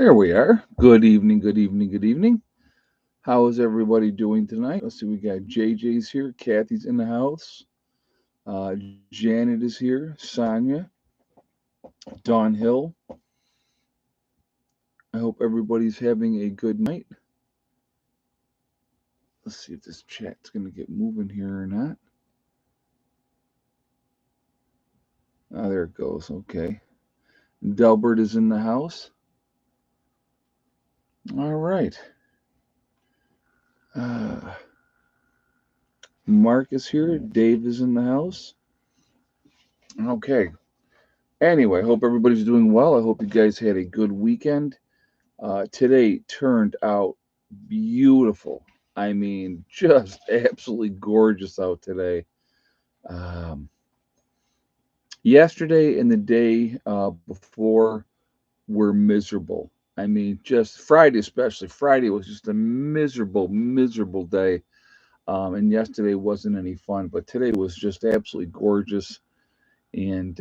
There we are. Good evening, good evening, good evening. How is everybody doing tonight? Let's see, we got JJ's here, Kathy's in the house, Janet is here, Sonia, Dawn Hill. I hope everybody's having a good night. Let's see if this chat's going to get moving here or not. Ah, there it goes. Okay. Delbert is in the house. All right. Uh, Mark is here. Dave is in the house. Okay. Anyway, hope everybody's doing well. I hope you guys had a good weekend. Today turned out beautiful. I mean, just absolutely gorgeous out today. Um, Yesterday and the day before were miserable. I mean, just Friday, especially. Friday was just a miserable, miserable day. And yesterday wasn't any fun, but today was just absolutely gorgeous. And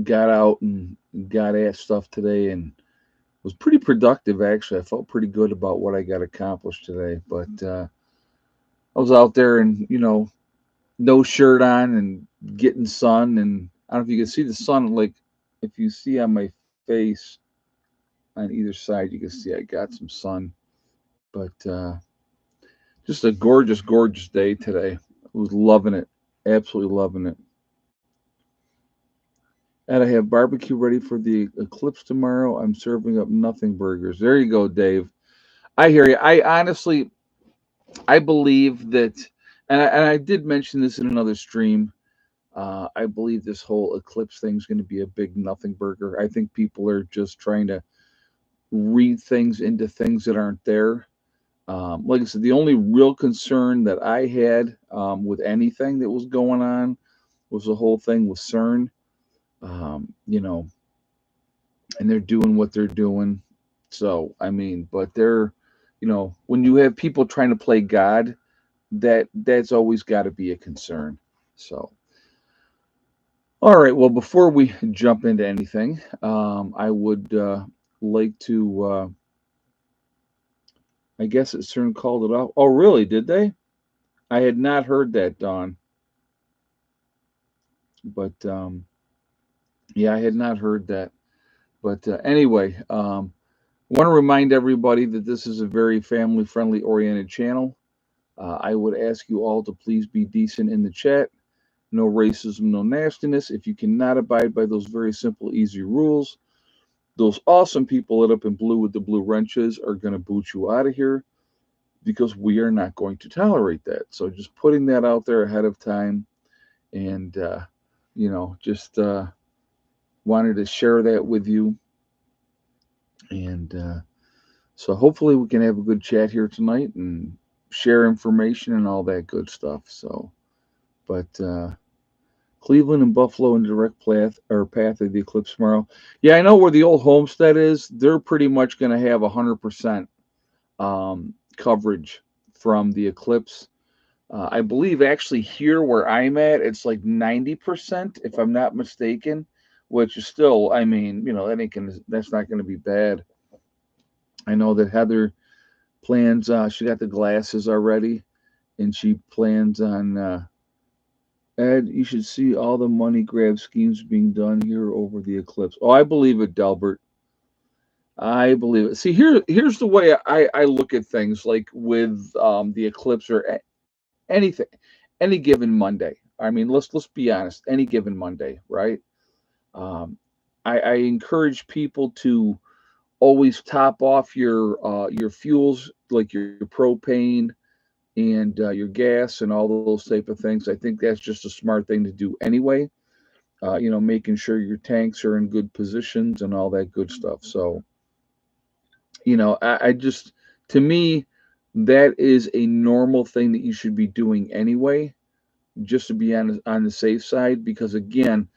got out and got at stuff today and was pretty productive actually. I felt pretty good about what I got accomplished today. But I was out there and no shirt on and getting sun, and I don't know if you can see the sun. Like if you see on my face on either side, you can see I got some sun. But just a gorgeous, gorgeous day today. I was loving it, absolutely loving it. And I have barbecue ready for the eclipse tomorrow. I'm serving up nothing burgers. There you go, Dave. I hear you. I believe that, and I did mention this in another stream. I believe this whole eclipse thing is going to be a big nothing burger. I think people are just trying to read things into things that aren't there. Like I said, the only real concern that I had with anything that was going on was the whole thing with CERN. Um, you know, and they're doing what they're doing. So I mean, but they're, when you have people trying to play God, that's always got to be a concern. So, all right. Well, before we jump into anything, I would like to. I guess it CERN called it off. Oh, really? Did they? I had not heard that, Don. But yeah, I had not heard that. But anyway, want to remind everybody that this is a very family friendly oriented channel. I would ask you all to please be decent in the chat. No racism, no nastiness. If you cannot abide by those very simple, easy rules, those awesome people lit up in blue with the blue wrenches are going to boot you out of here because we are not going to tolerate that. So just putting that out there ahead of time, and just wanted to share that with you. And so hopefully we can have a good chat here tonight and share information and all that good stuff. So, but Cleveland and Buffalo in direct path of the eclipse tomorrow. Yeah, I know where the old homestead is. They're pretty much going to have 100% coverage from the eclipse. I believe actually here where I'm at, it's like 90%, if I'm not mistaken, which is still, I mean, that's not going to be bad. I know that Heather plans, she got the glasses already, and she plans on, Ed, you should see all the money grab schemes being done here over the eclipse. Oh, I believe it, Delbert. I believe it. See, here's the way I look at things, like with the eclipse or anything, any given Monday. I mean, let's be honest. Any given Monday, right? Um, I encourage people to always top off your fuels, like your propane and your gas and all those type of things. I think that's just a smart thing to do anyway. Making sure your tanks are in good positions and all that good stuff. So, I just, to me, that is a normal thing that you should be doing anyway, just to be on the safe side. Because again,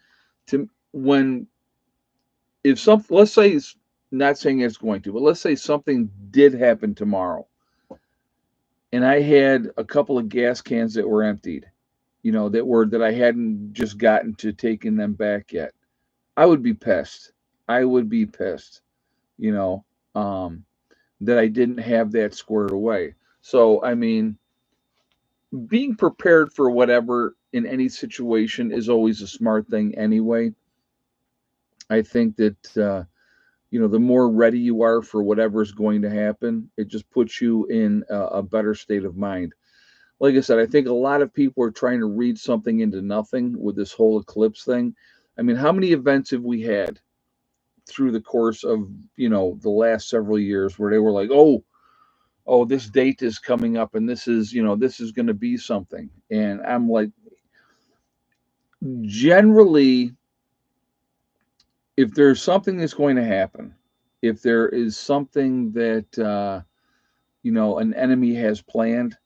to when if some, let's say, it's not saying it's going to, but let's say something did happen tomorrow, and I had a couple of gas cans that were emptied, that I hadn't just gotten to taking them back yet. I would be pissed. I would be pissed. you know, um, that I didn't have that squared away. So, I mean, being prepared for whatever in any situation is always a smart thing anyway. I think that, the more ready you are for whatever is going to happen, it just puts you in a better state of mind. Like I said, I think a lot of people are trying to read something into nothing with this whole eclipse thing. I mean, how many events have we had through the course of, the last several years where they were like, oh, this date is coming up and this is going to be something. And I'm like, generally, if there's something that's going to happen, if there is something that, an enemy has planned,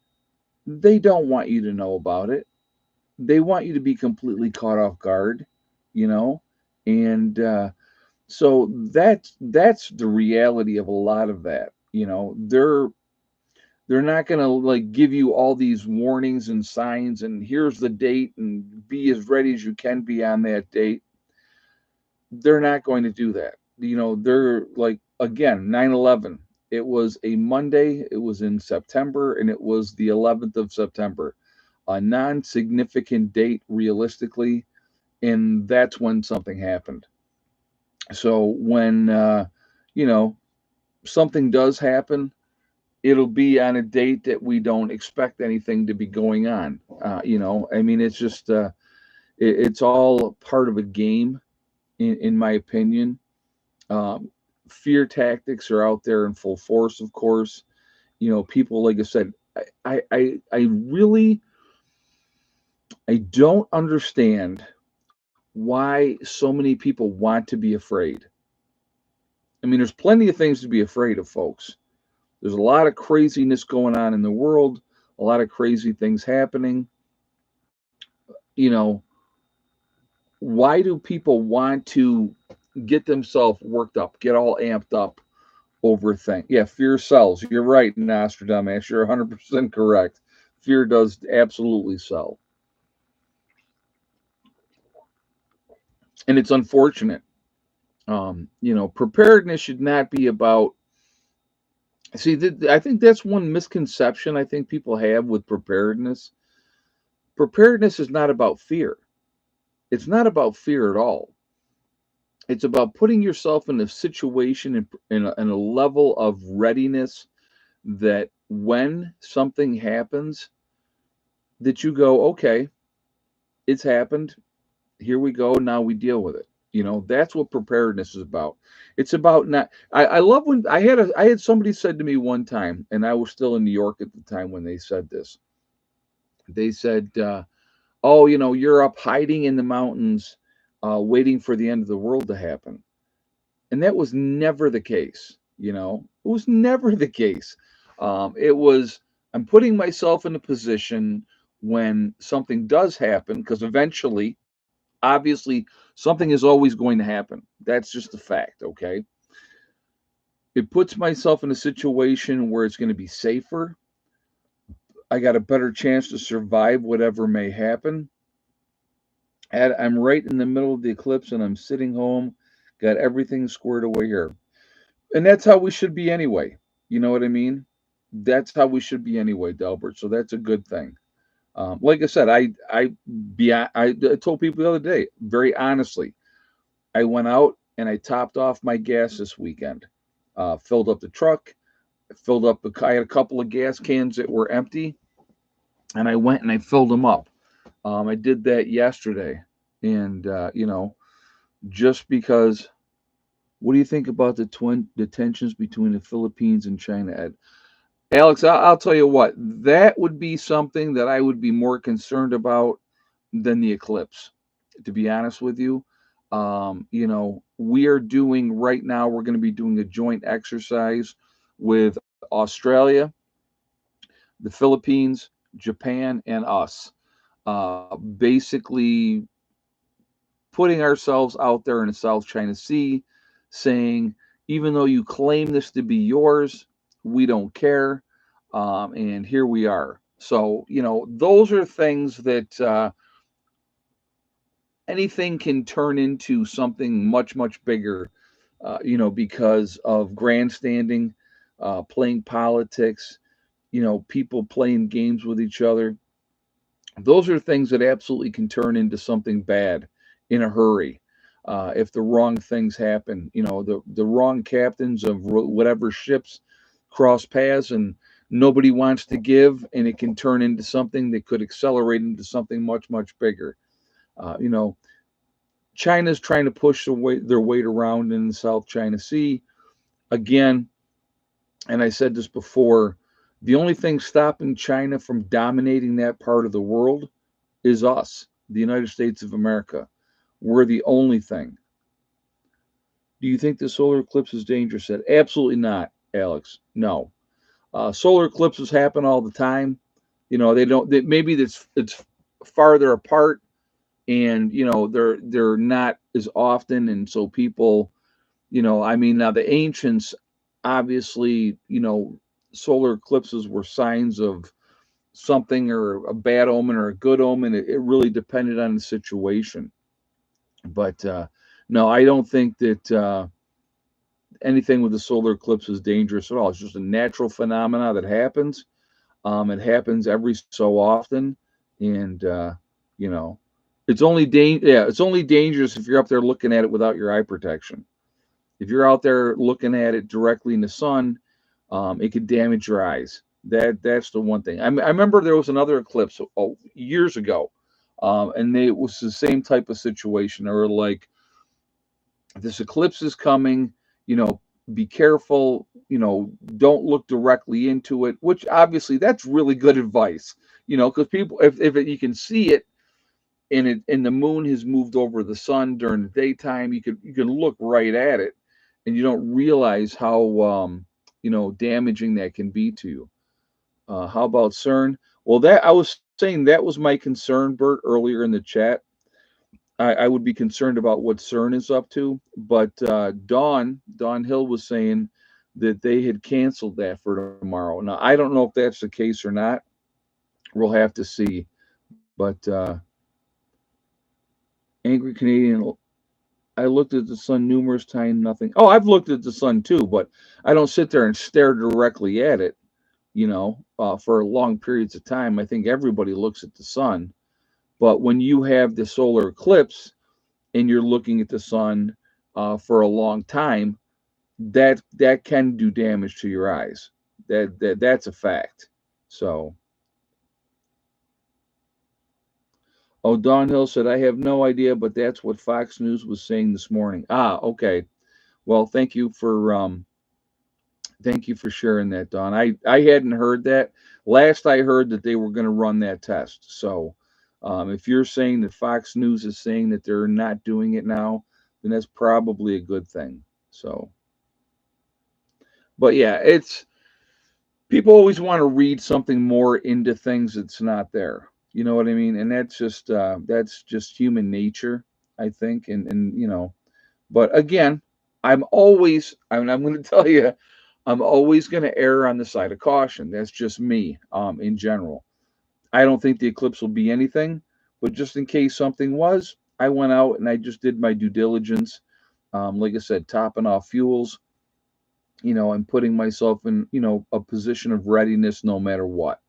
they don't want you to know about it. They want you to be completely caught off guard, you know? And so that's the reality of a lot of that. They're not going to like give you all these warnings and signs and here's the date and be as ready as you can be on that date. They're not going to do that. They're like, again, 9/11. It was a Monday, it was in September, and it was the 11th of September, a non significant date realistically. And that's when something happened. So when, you know, something does happen, it'll be on a date that we don't expect anything to be going on. I mean, it's just, it's all part of a game, in my opinion. Um, Fear tactics are out there in full force, of course. People, like I said, I really, I don't understand why so many people want to be afraid. I mean, there's plenty of things to be afraid of, folks. There's a lot of craziness going on in the world, a lot of crazy things happening. You know, why do people want to get themselves worked up, get all amped up over things? Yeah, fear sells. You're right, Nostradamus. You're 100% correct. Fear does absolutely sell. And it's unfortunate. Preparedness should not be about. See, I think that's one misconception I think people have with preparedness. Preparedness is not about fear. It's not about fear at all. It's about putting yourself in a situation in a level of readiness that when something happens, that you go, okay, it's happened. Here we go. Now we deal with it. That's what preparedness is about. It's about not. I love when I had somebody said to me one time, and I was still in New York at the time when they said this. They said, "Oh, you're up hiding in the mountains, waiting for the end of the world to happen." And that was never the case. It was never the case. It was, I'm putting myself in a position when something does happen, because eventually, obviously, something is always going to happen. That's just a fact, okay? It puts myself in a situation where it's going to be safer. I got a better chance to survive whatever may happen. And I'm right in the middle of the eclipse and I'm sitting home, got everything squared away here. And that's how we should be anyway. You know what I mean? That's how we should be anyway, Delbert. So that's a good thing. Like I said, I told people the other day, very honestly, I went out and I topped off my gas this weekend. Filled up the truck, filled up. I had a couple of gas cans that were empty, and I went and I filled them up. I did that yesterday, and just because. What do you think about the tensions between the Philippines and China, Ed? Alex, I'll tell you what, that would be something that I would be more concerned about than the eclipse, to be honest with you. We are doing right now, we're going to be doing a joint exercise with Australia, the Philippines, Japan, and us. Basically, putting ourselves out there in the South China Sea, saying, even though you claim this to be yours, we don't care. And here we are. So, those are things that anything can turn into something much, much bigger because of grandstanding, playing politics, people playing games with each other. Those are things that absolutely can turn into something bad in a hurry. If the wrong things happen, the wrong captains of whatever ships cross paths and nobody wants to give, and it can turn into something that could accelerate into something much, much bigger. Uh, you know, China's trying to push their weight around in the South China Sea. Again, and I said this before, the only thing stopping China from dominating that part of the world is us, the United States of America. We're the only thing. Do you think the solar eclipse is dangerous? Absolutely not, Alex. No. Solar eclipses happen all the time. They don't. Maybe it's farther apart, and they're not as often, and so people, I mean, now the ancients, obviously, solar eclipses were signs of something or a bad omen or a good omen. It really depended on the situation. But no, I don't think that anything with the solar eclipse is dangerous at all. It's just a natural phenomena that happens. It happens every so often, and you know, it's only dangerous if you're up there looking at it without your eye protection. If you're out there looking at it directly in the sun, it could damage your eyes. That's the one thing. I remember there was another eclipse years ago, and it was the same type of situation. They were like, this eclipse is coming, you know, be careful, don't look directly into it, which obviously that's really good advice, because people, you can see it and the moon has moved over the sun during the daytime, you can look right at it and you don't realize how, damaging that can be to you. How about CERN? Well, that I was saying that was my concern, Bert, earlier in the chat. I would be concerned about what CERN is up to, but Dawn Hill was saying that they had canceled that for tomorrow. Now I don't know if that's the case or not. We'll have to see. But angry Canadian, I looked at the sun numerous times, nothing. Oh, I've looked at the sun too, but I don't sit there and stare directly at it. For long periods of time. I think everybody looks at the sun, but when you have the solar eclipse and you're looking at the sun for a long time, that can do damage to your eyes. That's a fact. So, oh, Don Hill said I have no idea, but that's what Fox News was saying this morning. Ah, okay. Well, thank you for sharing that, Don. I hadn't heard that. Last I heard that they were going to run that test. So, if you're saying that Fox News is saying that they're not doing it now, then that's probably a good thing. So, but yeah, it's people always want to read something more into things that's not there. You know what I mean? And that's just human nature, I think. And but again, I'm going to tell you, I'm always going to err on the side of caution. That's just me, in general. I don't think the eclipse will be anything, but just in case something was, I went out and I just did my due diligence. Like I said, topping off fuels, and putting myself in, a position of readiness no matter what.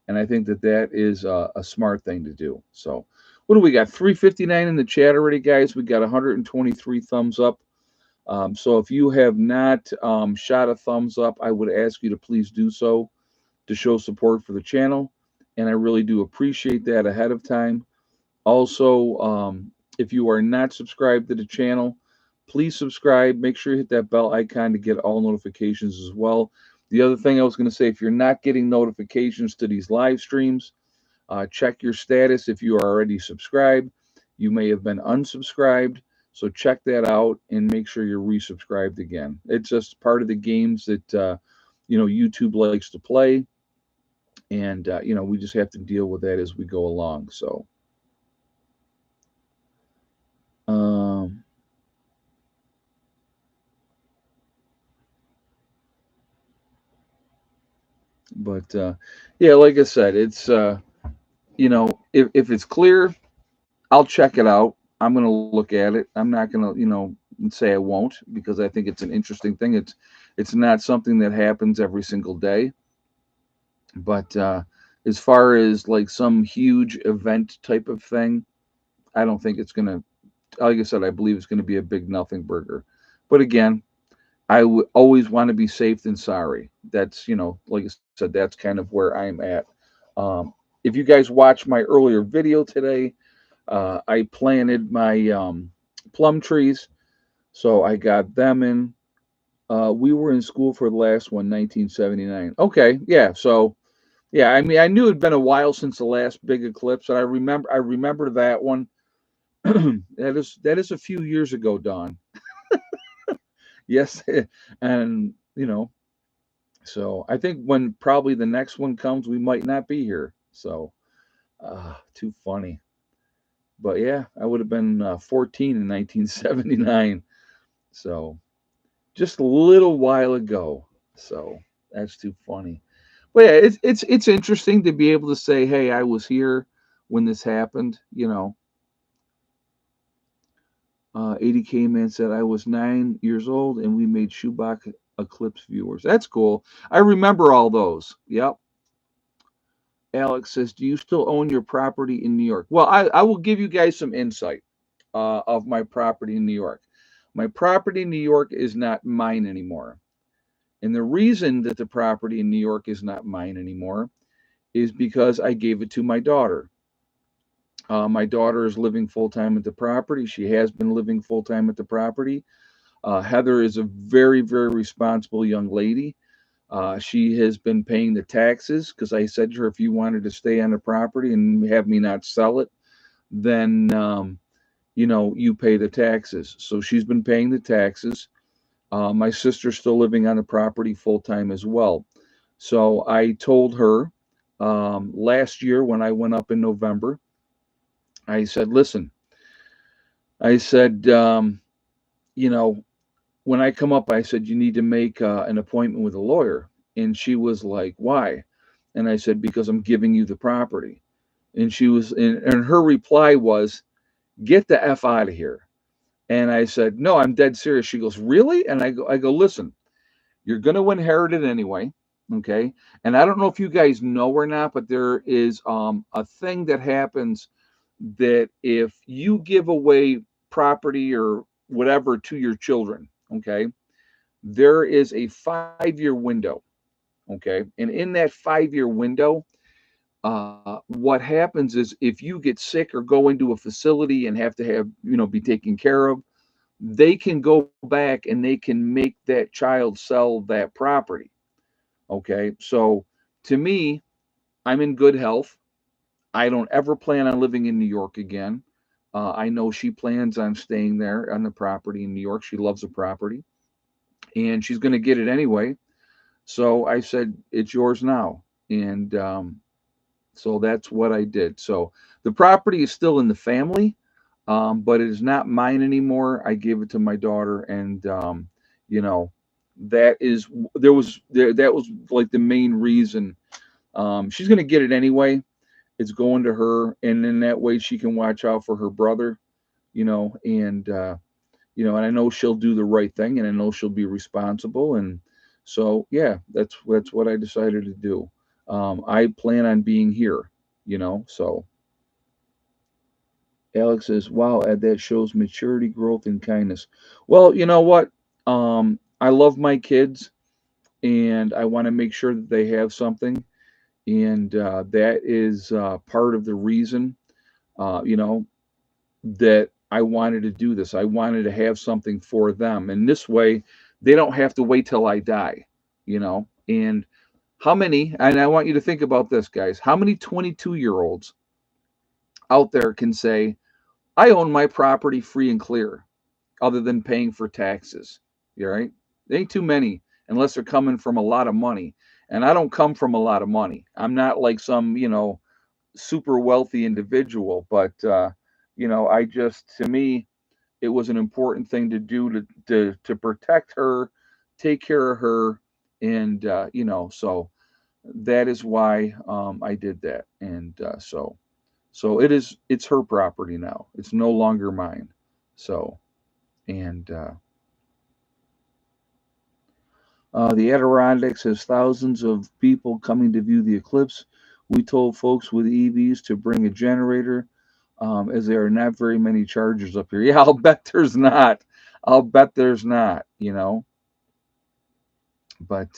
And I think that is a smart thing to do. So, what do we got? 359 in the chat already, guys. We got 123 thumbs up. So if you have not shot a thumbs up, I would ask you to please do so to show support for the channel. And I really do appreciate that ahead of time. Also, if you are not subscribed to the channel, please subscribe. Make sure you hit that bell icon to get all notifications as well. The other thing I was going to say, if you're not getting notifications to these live streams, check your status if you are already subscribed. You may have been unsubscribed. So check that out and make sure you're resubscribed again. It's just part of the games that YouTube likes to play, and we just have to deal with that as we go along. So, um, but yeah, like I said, it's if it's clear, I'll check it out. I'm gonna look at it. I'm not gonna and say I won't, because I think it's an interesting thing. It's not something that happens every single day. But as far as like some huge event type of thing, I don't think it's gonna. Like I said, I believe it's going to be a big nothing burger. But again, I would always want to be safe than sorry. That's, like I said, that's kind of where I'm at. Um, if you guys watched my earlier video today, I planted my plum trees. So I got them in. We were in school for the last one, 1979. Okay, yeah. So yeah, I mean, I knew it'd been a while since the last big eclipse, and I remember that one. That is a few years ago, Don. Yes, and so I think when probably the next one comes, we might not be here. So, too funny. But yeah, I would have been 14 in 1979. So just a little while ago. So that's too funny. But yeah, it's interesting to be able to say, hey, I was here when this happened. 80K man said I was 9 years old and we made Shoebox Eclipse viewers. That's cool. I remember all those. Yep. Alex says, do you still own your property in New York? Well, I will give you guys some insight of my property in New York. My property in New York is not mine anymore. And the reason that the property in New York is not mine anymore is because I gave it to my daughter. My daughter is living full time at the property. She has been living full time at the property. Heather is a very, very responsible young lady. She has been paying the taxes because I said to her, if you wanted to stay on the property and have me not sell it, then you pay the taxes. So she's been paying the taxes. My sister's still living on the property full time as well. So I told her last year when I went up in November, I said, listen, I said, you know, when I come up, I said, you need to make an appointment with a lawyer. And she was like, why? And I said, because I'm giving you the property. And her reply was, get the F out of here. And I said, no, I'm dead serious. She goes, really? And I go, listen, you're going to inherit it anyway. Okay. And I don't know if you guys know or not, but there is a thing that happens that if you give away property or whatever to your children, okay, there is a 5 year window. Okay. And in that 5 year window, what happens is if you get sick or go into a facility and have to be taken care of, they can go back and they can make that child sell that property. Okay. So to me, I'm in good health. I don't ever plan on living in New York again. I know she plans on staying there on the property in New York. She loves the property and she's going to get it anyway. So I said, it's yours now. And so that's what I did. So the property is still in the family, but it is not mine anymore. I gave it to my daughter, and you know, that is that was like the main reason. She's gonna get it anyway. It's going to her, and in that way she can watch out for her brother. And and I know she'll do the right thing, and I know she'll be responsible, and so yeah, that's what I decided to do. I plan on being here, so Alex says, wow, Ed, that shows maturity, growth, and kindness. Well, you know what? I love my kids and I want to make sure that they have something. And that is part of the reason, you know, that I wanted to do this. I wanted to have something for them. And this way, they don't have to wait till I die. And and I want you to think about this, guys, how many 22-year-olds out there can say, I own my property free and clear, other than paying for taxes. You right? There ain't too many unless they're coming from a lot of money. And I don't come from a lot of money. I'm not like some, super wealthy individual, but I just to me it was an important thing to do to protect her, take care of her, and so that is why I did that. And so it's her property now. It's no longer mine. So And the Adirondacks has thousands of people coming to view the eclipse. We told folks with EVs to bring a generator, as there are not very many chargers up here. Yeah, I'll bet there's not. I'll bet there's not, you know. But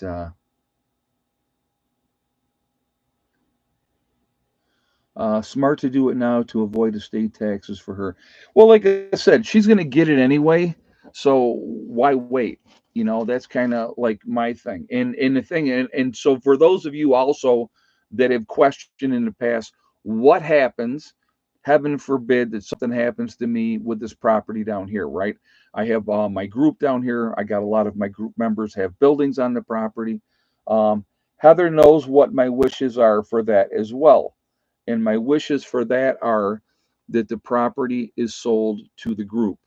smart to do it now to avoid estate taxes for her. Well, like I said, she's going to get it anyway. So why wait? You know, that's kind of like my thing. And the thing, and so for those of you also that have questioned in the past, what happens, heaven forbid that something happens to me with this property down here, right? I have my group down here. I got a lot of my group members have buildings on the property. Um, Heather knows what my wishes are for that as well, and my wishes for that are that the property is sold to the group.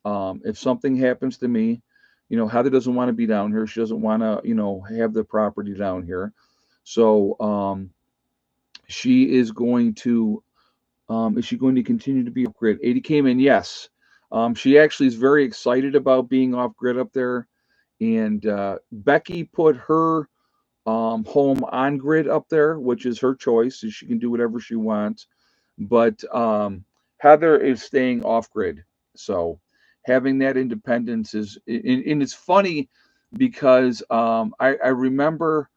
If something happens to me, you know, Heather doesn't want to be down here. She doesn't want to, you know, have the property down here. So she is going to, is she going to continue to be off grid? 80 came in, yes. She actually is very excited about being off grid up there. And Becky put her home on grid up there, which is her choice. So she can do whatever she wants. But Heather is staying off grid. So having that independence is, and it's funny because I remember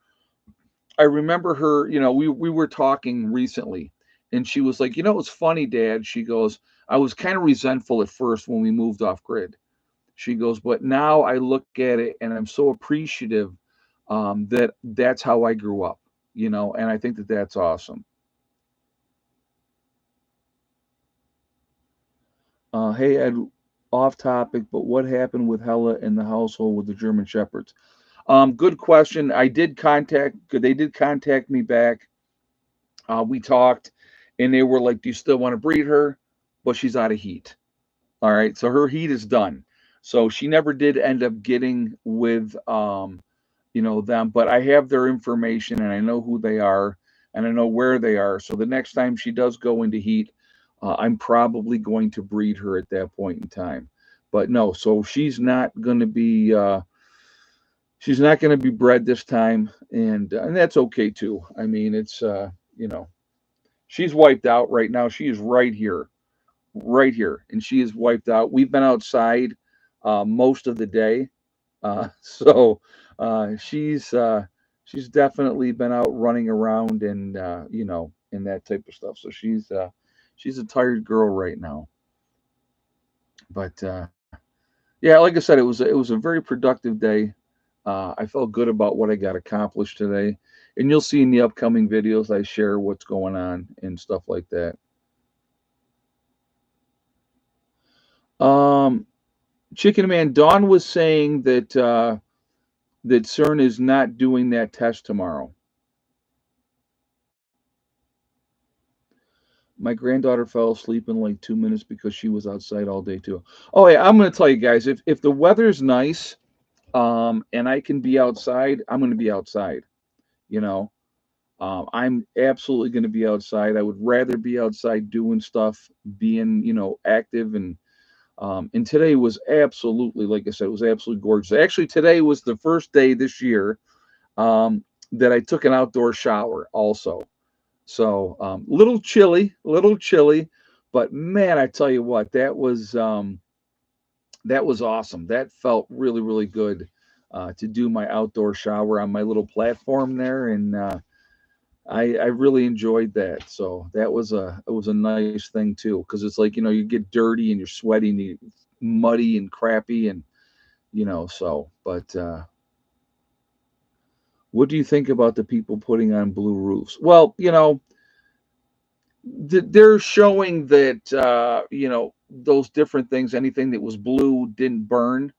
her, you know, we were talking recently, and she was like, you know, it's funny, Dad. She goes, I was kind of resentful at first when we moved off grid. She goes, but now I look at it and I'm so appreciative that that's how I grew up, you know, and I think that that's awesome. Hey, Ed, off topic, but what happened with Hella in the household with the German Shepherds? Good question. They did contact me back. We talked, and they were like, "Do you still want to breed her?" But she's out of heat. All right, so her heat is done. So she never did end up getting with you know, them, but I have their information and I know who they are and I know where they are. So the next time she does go into heat, I'm probably going to breed her at that point in time. But no, so she's not going to be bred this time, and that's okay too. I mean, it's you know, she's wiped out right now. She is right here, and she is wiped out. We've been outside most of the day, so she's definitely been out running around and you know, and that type of stuff. So she's a tired girl right now. But yeah, like I said, it was a very productive day. I felt good about what I got accomplished today, and you'll see in the upcoming videos I share what's going on and stuff like that. Um, Chicken Man Dawn was saying that that CERN is not doing that test tomorrow. My granddaughter fell asleep in like 2 minutes because she was outside all day too. Oh yeah, I'm gonna tell you guys, if the weather's nice, and I can be outside, I'm gonna be outside. You know, I'm absolutely gonna be outside. I would rather be outside doing stuff, being, you know, active, and today was absolutely, like I said, it was absolutely gorgeous. Actually, today was the first day this year that I took an outdoor shower also. So little chilly, but man, I tell you what, that was awesome. That felt really, really good to do my outdoor shower on my little platform there, and I really enjoyed that. So that was it was a nice thing too, because it's like, you know, you get dirty and you're sweaty and you muddy and crappy, and you know, so but what do you think about the people putting on blue roofs? Well, you know, they're showing that you know, those different things, anything that was blue didn't burn.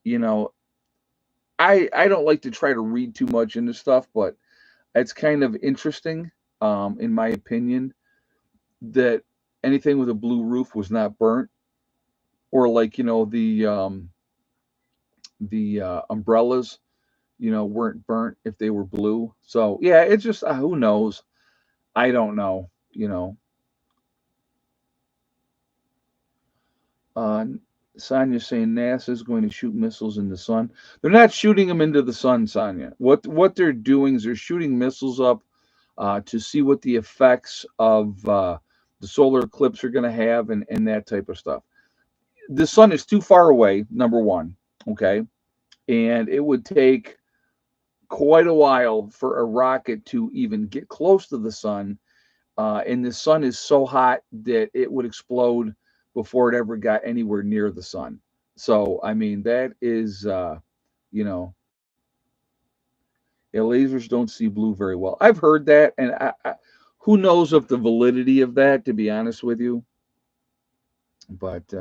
You know, I don't like to try to read too much into stuff, but it's kind of interesting, in my opinion, that anything with a blue roof was not burnt, or like, you know, the umbrellas, you know, weren't burnt if they were blue. So yeah, it's just who knows? I don't know. You know, Sonya's saying NASA's going to shoot missiles in the sun. They're not shooting them into the sun, Sonya. What they're doing is they're shooting missiles up to see what the effects of the solar eclipse are going to have and that type of stuff. The sun is too far away, number one, okay? And it would take quite a while for a rocket to even get close to the sun. And the sun is so hot that it would explode before it ever got anywhere near the sun. So, I mean, that is, you know, yeah, lasers don't see blue very well. I've heard that, and who knows of the validity of that, to be honest with you. But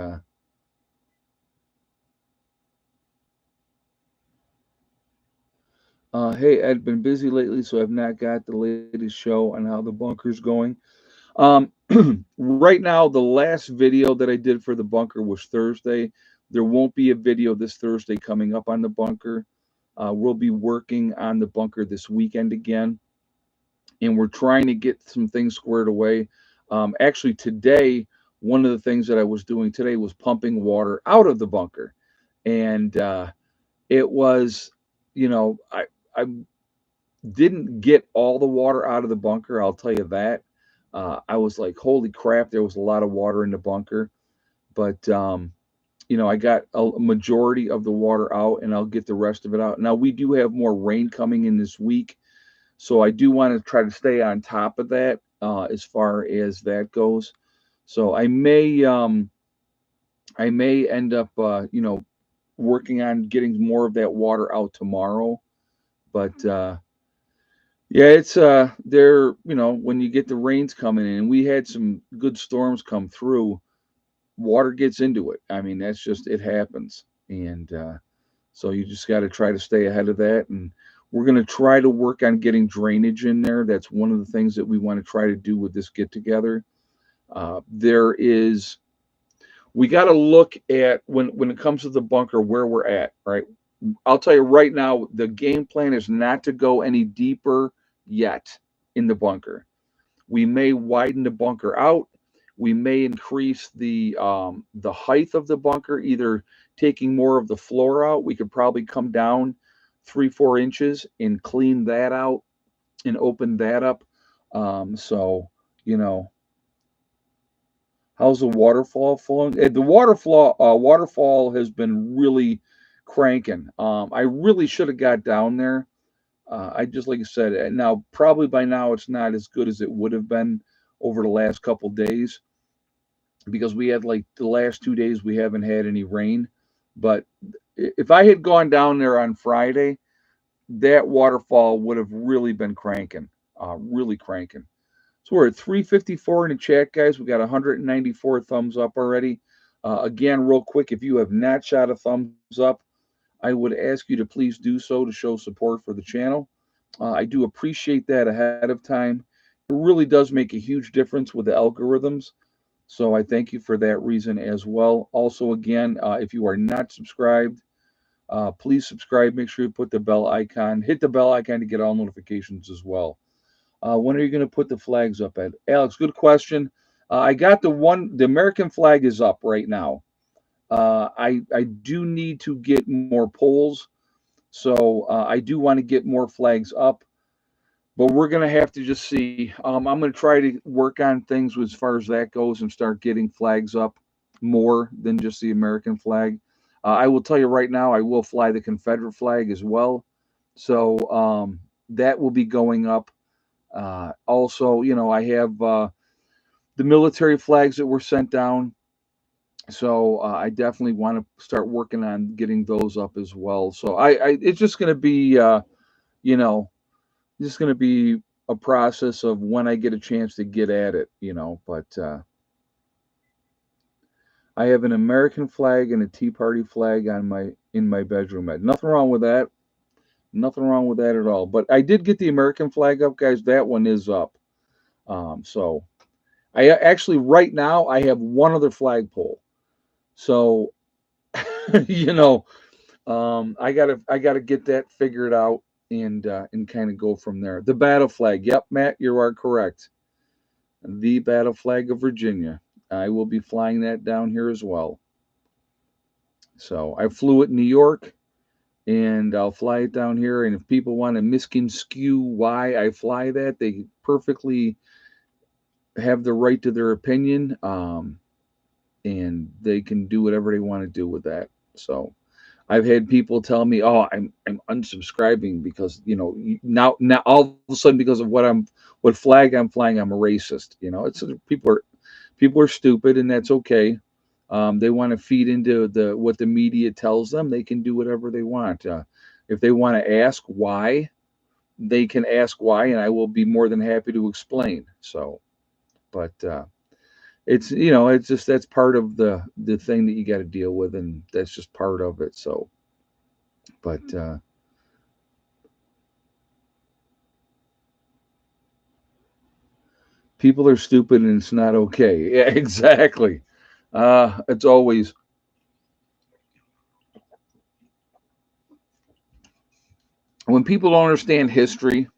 hey, I've been busy lately, so I've not got the latest show on how the bunker's going. Um, right now, the last video that I did for the bunker was Thursday. There won't be a video this Thursday coming up on the bunker. We'll be working on the bunker this weekend again, and we're trying to get some things squared away. Actually, today, one of the things that I was doing today was pumping water out of the bunker, and it was, I didn't get all the water out of the bunker. I'll tell you that. I was like, holy crap, there was a lot of water in the bunker, but I got a majority of the water out, and I'll get the rest of it out. Now we do have more rain coming in this week, so I do want to try to stay on top of that as far as that goes. So I may end up working on getting more of that water out tomorrow. But yeah, it's there. When you get the rains coming in, we had some good storms come through. Water gets into it. I mean, that's just it happens, and so you just got to try to stay ahead of that. And we're going to try to work on getting drainage in there. That's one of the things that we want to try to do with this get together. There is we got to look at when it comes to the bunker where we're at. Right, I'll tell you right now, the game plan is not to go any deeper yet in the bunker. We may widen the bunker out. We may increase the height of the bunker, either taking more of the floor out. We could probably come down 3-4 inches and clean that out and open that up. So you know, how's the waterfall flowing? The waterfall has been really cranking. I really should have got down there. I just like I said, now probably by now it's not as good as it would have been over the last couple days because we had like the last 2 days we haven't had any rain. But if I had gone down there on Friday, that waterfall would have really been cranking, really cranking. So we're at 354 in the chat, guys. We got 194 thumbs up already. Again, real quick, if you have not shot a thumbs up, I would ask you to please do so to show support for the channel. I do appreciate that ahead of time. It really does make a huge difference with the algorithms. So I thank you for that reason as well. Also, again, if you are not subscribed, please subscribe. Make sure you put the bell icon, hit the bell icon to get all notifications as well. When are you going to put the flags up, Ed? Alex, good question. I got the American flag is up right now. I do need to get more poles. So I do want to get more flags up, but we're going to have to just see. I'm going to try to work on things as far as that goes and start getting flags up more than just the American flag. I will tell you right now, I will fly the Confederate flag as well. So that will be going up. Also, I have the military flags that were sent down. So I definitely want to start working on getting those up as well. So it's just going to be, you know, just going to be a process of when I get a chance to get at it. But I have an American flag and a Tea Party flag in my bedroom. Nothing wrong with that. Nothing wrong with that at all. But I did get the American flag up, guys. That one is up. So I actually right now I have one other flagpole. So you know, I gotta get that figured out and kind of go from there. The battle flag. Yep, Matt, you are correct. The battle flag of Virginia. I will be flying that down here as well. So I flew it in New York, and I'll fly it down here. And if people want to misconstrue why I fly that, they perfectly have the right to their opinion, and they can do whatever they want to do with that. So I've had people tell me, "Oh, I'm unsubscribing because now all of a sudden because of what flag I'm flying, I'm a racist." It's people are stupid, and that's okay. They want to feed into the what the media tells them. They can do whatever they want. If they want to ask why, they can ask why, and I will be more than happy to explain. So, but it's just that's part of the thing that you got to deal with, and that's just part of it. So, but people are stupid, and it's not okay. Yeah, exactly. It's always when people don't understand history,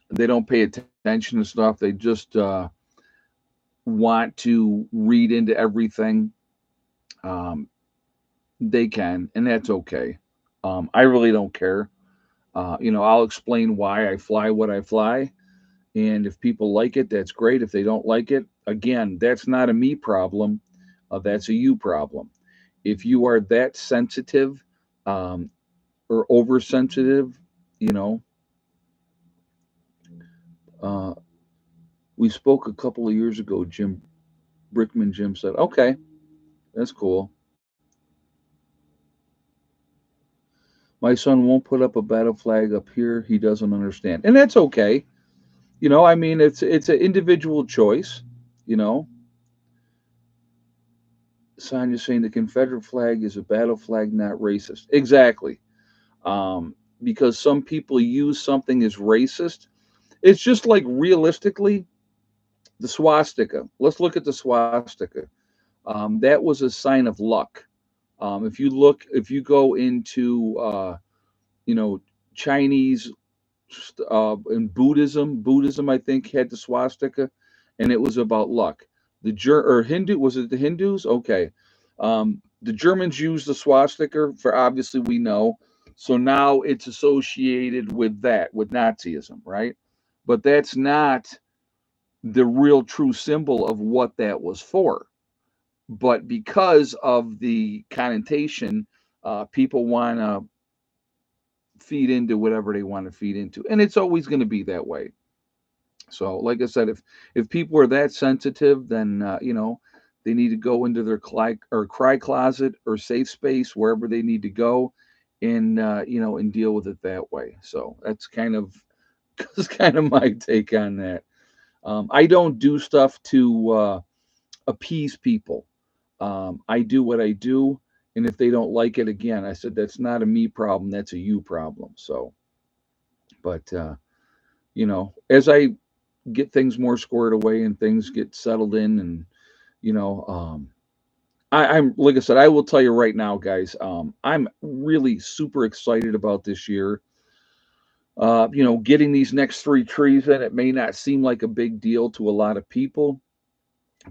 they don't pay attention to stuff. They just want to read into everything. Um, they can, and that's okay. I really don't care. I'll explain why I fly what I fly, and if people like it, that's great. If they don't like it, again, that's not a me problem. That's a you problem. If you are that sensitive um, or oversensitive, you know, uh, we spoke a couple of years ago. Jim said, "Okay, that's cool. My son won't put up a battle flag up here. He doesn't understand, and that's okay. I mean, it's an individual choice. You know, Sonya's saying the Confederate flag is a battle flag, not racist. Exactly. Because some people use something as racist. It's just like realistically, the swastika. Let's look at the swastika. That was a sign of luck. If you go into, you know, Chinese and Buddhism, I think, had the swastika, and it was about luck. Or Hindu, was it the Hindus? Okay. The Germans used the swastika for obviously we know. So now it's associated with that, with Nazism, right? But that's not the real true symbol of what that was for. But because of the connotation, people want to feed into whatever they want to feed into, and it's always going to be that way. So, like I said, if people are that sensitive, then they need to go into their cry closet or safe space wherever they need to go, and and deal with it that way. So that's kind of that's kind of my take on that. I don't do stuff to appease people. I do what I do, and if they don't like it, again, I said that's not a me problem, that's a you problem. So, but as I get things more squared away and things get settled in, and you know, I'm like I said, I will tell you right now, guys, I'm really super excited about this year. Getting these next three trees in, it may not seem like a big deal to a lot of people,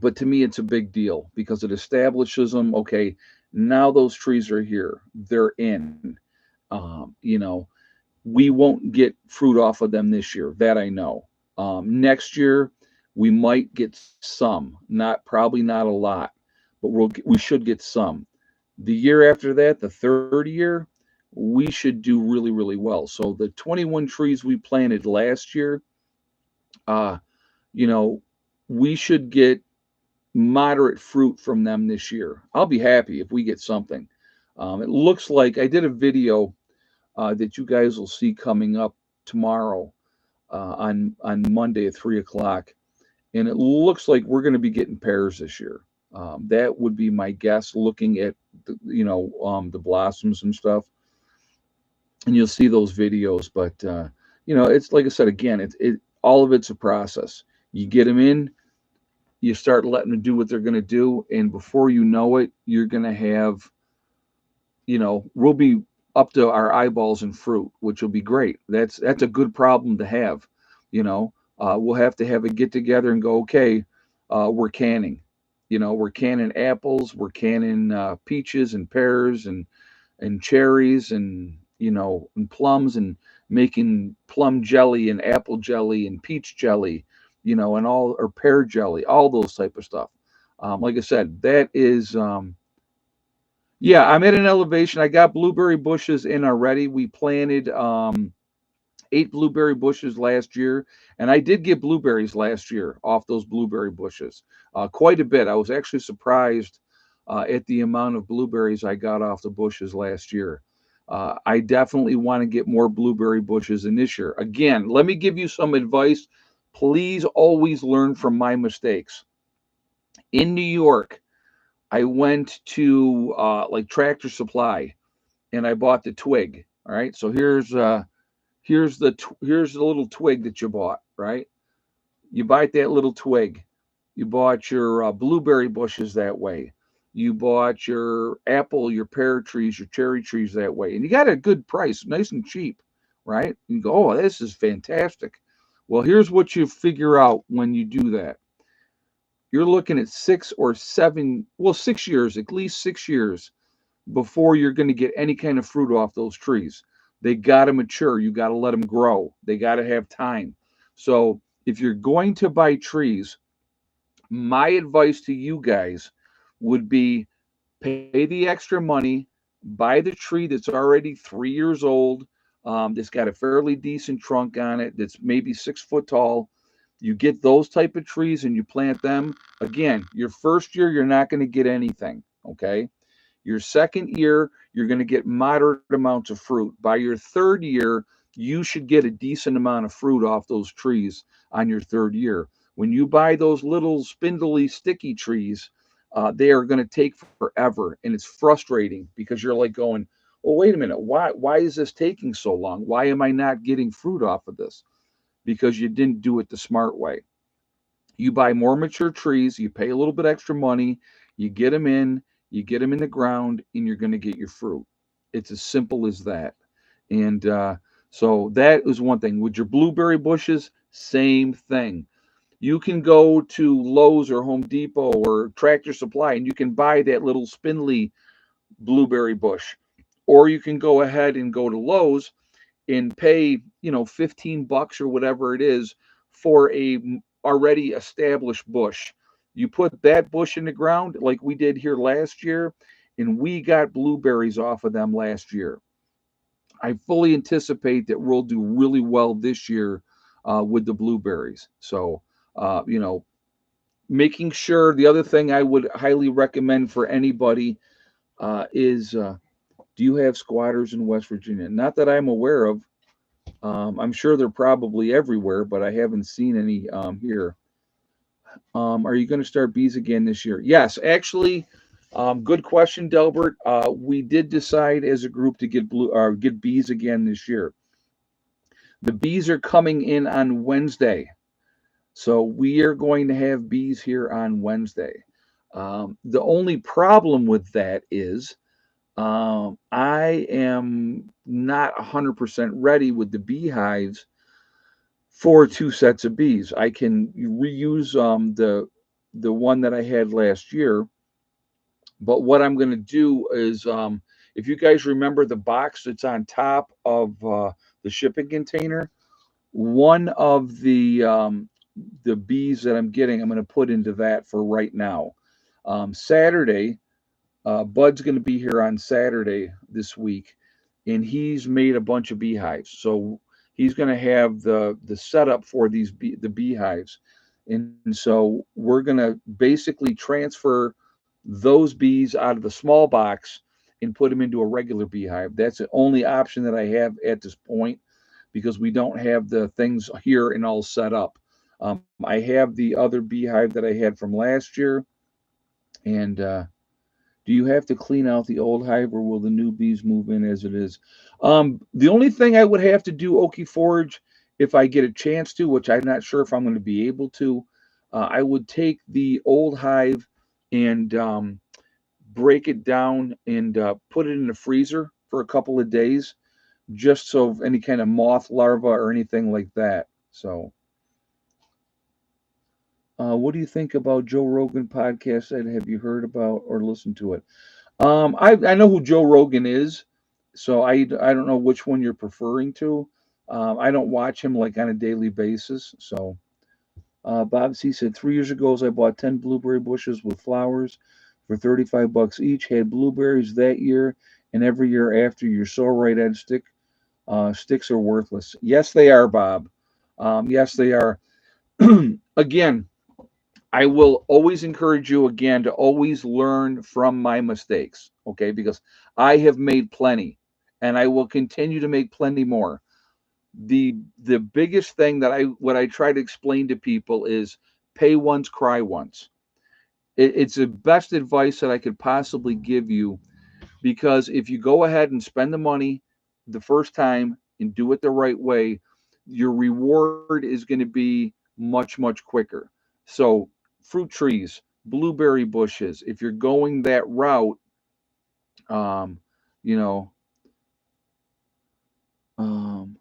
but to me, it's a big deal because it establishes them. Okay, now those trees are here, they're in. We won't get fruit off of them this year. That I know. Next year, we might get some, not probably not a lot, but we should get some. The year after that, the third year, we should do really, really well. So the 21 trees we planted last year, uh, you know, we should get moderate fruit from them this year. I'll be happy if we get something. It looks like I did a video that you guys will see coming up tomorrow on Monday at 3 o'clock, and it looks like we're going to be getting pears this year. That would be my guess, looking at the blossoms and stuff, and you'll see those videos. But it's like I said again, it all of it's a process. You get them in, you start letting them do what they're going to do, and before you know it, you're going to have we'll be up to our eyeballs in fruit, which will be great. That's a good problem to have. We'll have to have a get together and go, okay, we're canning. We're canning apples, we're canning peaches and pears and cherries and and plums, and making plum jelly and apple jelly and peach jelly, and all, or pear jelly, all those type of stuff. Like I said, that is yeah, I'm at an elevation. I got blueberry bushes in already. We planted 8 blueberry bushes last year, and I did get blueberries last year off those blueberry bushes, quite a bit. I was actually surprised at the amount of blueberries I got off the bushes last year. I definitely want to get more blueberry bushes in this year. Again, let me give you some advice. Please always learn from my mistakes. In New York, I went to like Tractor Supply, and I bought the twig. All right, so here's the little twig that you bought, right? You bite that little twig. You bought your blueberry bushes that way. You bought your apple, your pear trees, your cherry trees that way, and you got a good price, nice and cheap, right? You go, oh, this is fantastic. Well, here's what you figure out when you do that. You're looking at 6 or 7, well, 6 years, at least 6 years before you're going to get any kind of fruit off those trees. They got to mature. You got to let them grow. They got to have time. So if you're going to buy trees, my advice to you guys would be pay the extra money, buy the tree that's already 3 years old, that's got a fairly decent trunk on it, that's maybe 6 foot tall. You get those type of trees and you plant them. Again, your first year, you're not going to get anything. Okay. Your second year, you're going to get moderate amounts of fruit. By your third year, you should get a decent amount of fruit off those trees on your third year. When you buy those little spindly, sticky trees, they are going to take forever, and it's frustrating because you're like going, "Well, wait a minute. Why is this taking so long? Why am I not getting fruit off of this?" Because you didn't do it the smart way. You buy more mature trees, you pay a little bit extra money, you get them in the ground, and you're going to get your fruit. It's as simple as that. And so that is one thing. With your blueberry bushes, same thing. You can go to Lowe's or Home Depot or Tractor Supply, and you can buy that little spindly blueberry bush. Or you can go ahead and go to Lowe's and pay 15 bucks or whatever it is for a already established bush. You put that bush in the ground like we did here last year, and we got blueberries off of them last year. I fully anticipate that we'll do really well this year with the blueberries. So making sure, the other thing I would highly recommend for anybody is, do you have squatters in West Virginia? Not that I'm aware of. I'm sure they're probably everywhere, but I haven't seen any here. Are you going to start bees again this year? Yes, actually, good question, Delbert. We did decide as a group to get bees again this year. The bees are coming in on Wednesday, so we are going to have bees here on Wednesday. The only problem with that is I am not 100% ready with the beehives for 2 sets of bees. I can reuse the one that I had last year, but what I'm going to do is, if you guys remember the box that's on top of the shipping container, one of the bees that I'm getting, I'm going to put into that for right now. Saturday, Bud's going to be here on Saturday this week, and he's made a bunch of beehives. So he's going to have the setup for the beehives, and so we're going to basically transfer those bees out of the small box and put them into a regular beehive. That's the only option that I have at this point because we don't have the things here and all set up. I have the other beehive that I had from last year, and do you have to clean out the old hive, or will the new bees move in as it is? The only thing I would have to do, Okie Forge, if I get a chance to, which I'm not sure if I'm going to be able to, I would take the old hive and break it down and put it in the freezer for a couple of days, just so any kind of moth larva or anything like that. So What do you think about Joe Rogan podcast? And have you heard about or listened to it? I know who Joe Rogan is, so I don't know which one you're preferring to. I don't watch him like on a daily basis. So Bob C said 3 years ago I bought 10 blueberry bushes with flowers for $35 each. Had blueberries that year and every year after. You're so right, Ed. Sticks are worthless. Yes, they are, Bob. Yes, they are. Again, I will always encourage you again to always learn from my mistakes, okay? Because I have made plenty and I will continue to make plenty more. The biggest thing that I try to explain to people is pay once, cry once. It's the best advice that I could possibly give you, because if you go ahead and spend the money the first time and do it the right way, your reward is going to be much quicker. So, fruit trees, blueberry bushes, if you're going that route, um, you know, um,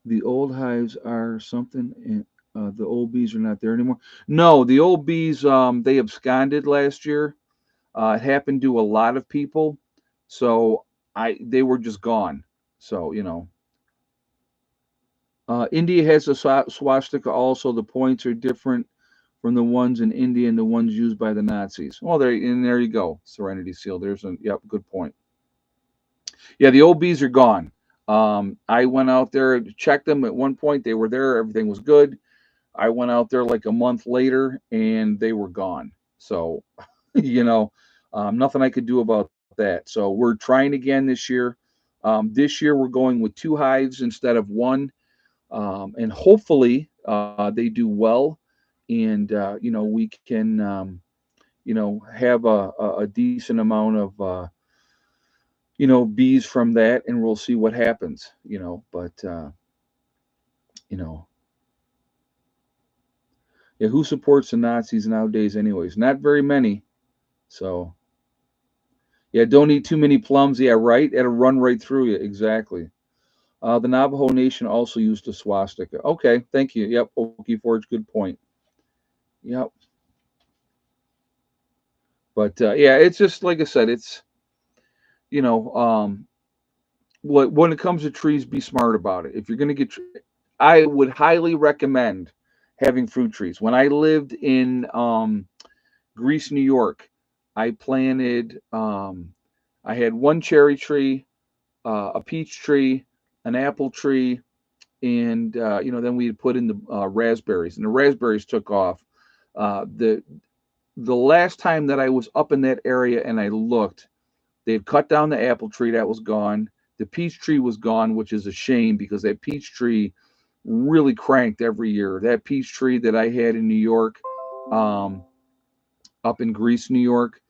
the old hives are something, and the old bees are not there anymore. No, the old bees, they absconded last year. It happened to a lot of people, so they were just gone. So India has a swastika also. The points are different from the ones in India and the ones used by the Nazis. Well, there you go. Serenity Seal. Yep, good point. Yeah, the old bees are gone. I went out there to check them at one point. They were there. Everything was good. I went out there like a month later and they were gone. So, you know, nothing I could do about that. So we're trying again this year. This year we're going with two hives instead of one, and hopefully they do well, and we can have a decent amount of bees from that, and we'll see what happens. But you know, yeah, who supports the Nazis nowadays, anyways? Not very many. So yeah, don't eat too many plums. Yeah, right. It'll run right through you. Exactly. The Navajo Nation also used a swastika. Okay, thank you. Yep, Okie Forge, good point. Yep. But yeah, it's just like I said. It's you know, when it comes to trees, be smart about it. If you're gonna I would highly recommend having fruit trees. When I lived in Greece, New York, I planted. I had one cherry tree, a peach tree, an apple tree, and then we had put in the raspberries, and the raspberries took off. The last time that I was up in that area and I looked, they had cut down the apple tree, that was gone. The peach tree was gone, which is a shame because that peach tree really cranked every year. That peach tree that I had in New York, um, up in Greece, New York,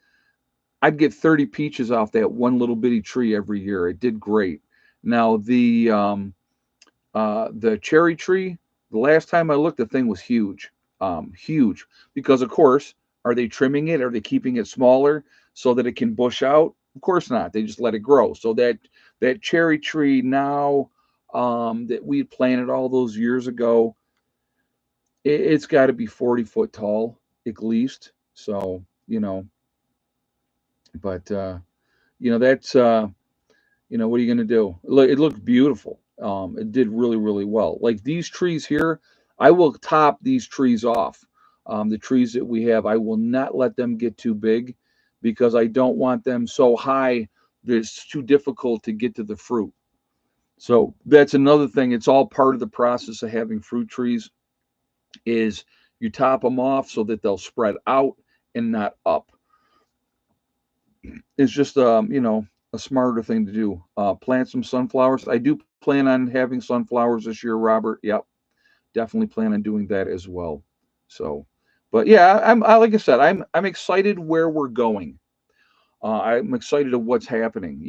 I'd get 30 peaches off that one little bitty tree every year. It did great. Now the cherry tree, the last time I looked, the thing was huge, huge. Because of course, are they trimming it? Are they keeping it smaller so that it can bush out? Of course not. They just let it grow. So that cherry tree now, that we had planted all those years ago, it's got to be 40 foot tall at least. So but that's what are you going to do? Look, it looked beautiful. It did really well. Like these trees here, I will top these trees off. The trees that we have, I will not let them get too big because I don't want them so high that it's too difficult to get to the fruit. So that's another thing. It's all part of the process of having fruit trees is you top them off so that they'll spread out and not up. It's just a smarter thing to do. Plant some sunflowers. I do plan on having sunflowers this year, Robert. Yep, definitely plan on doing that as well. So, but yeah, like I said, I'm excited where we're going. I'm excited of what's happening.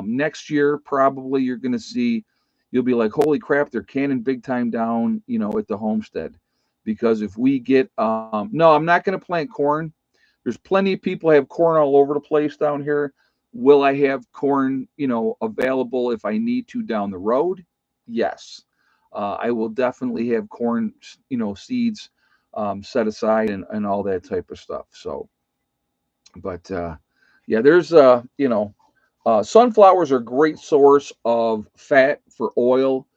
Next year probably you're going to see, you'll be like, holy crap, they're canning big time down, at the homestead, because if we get, no, I'm not going to plant corn. There's plenty of people have corn all over the place down here. Will I have corn, available if I need to down the road? Yes. I will definitely have corn, seeds set aside and all that type of stuff. So, but yeah, there's sunflowers are a great source of fat for oil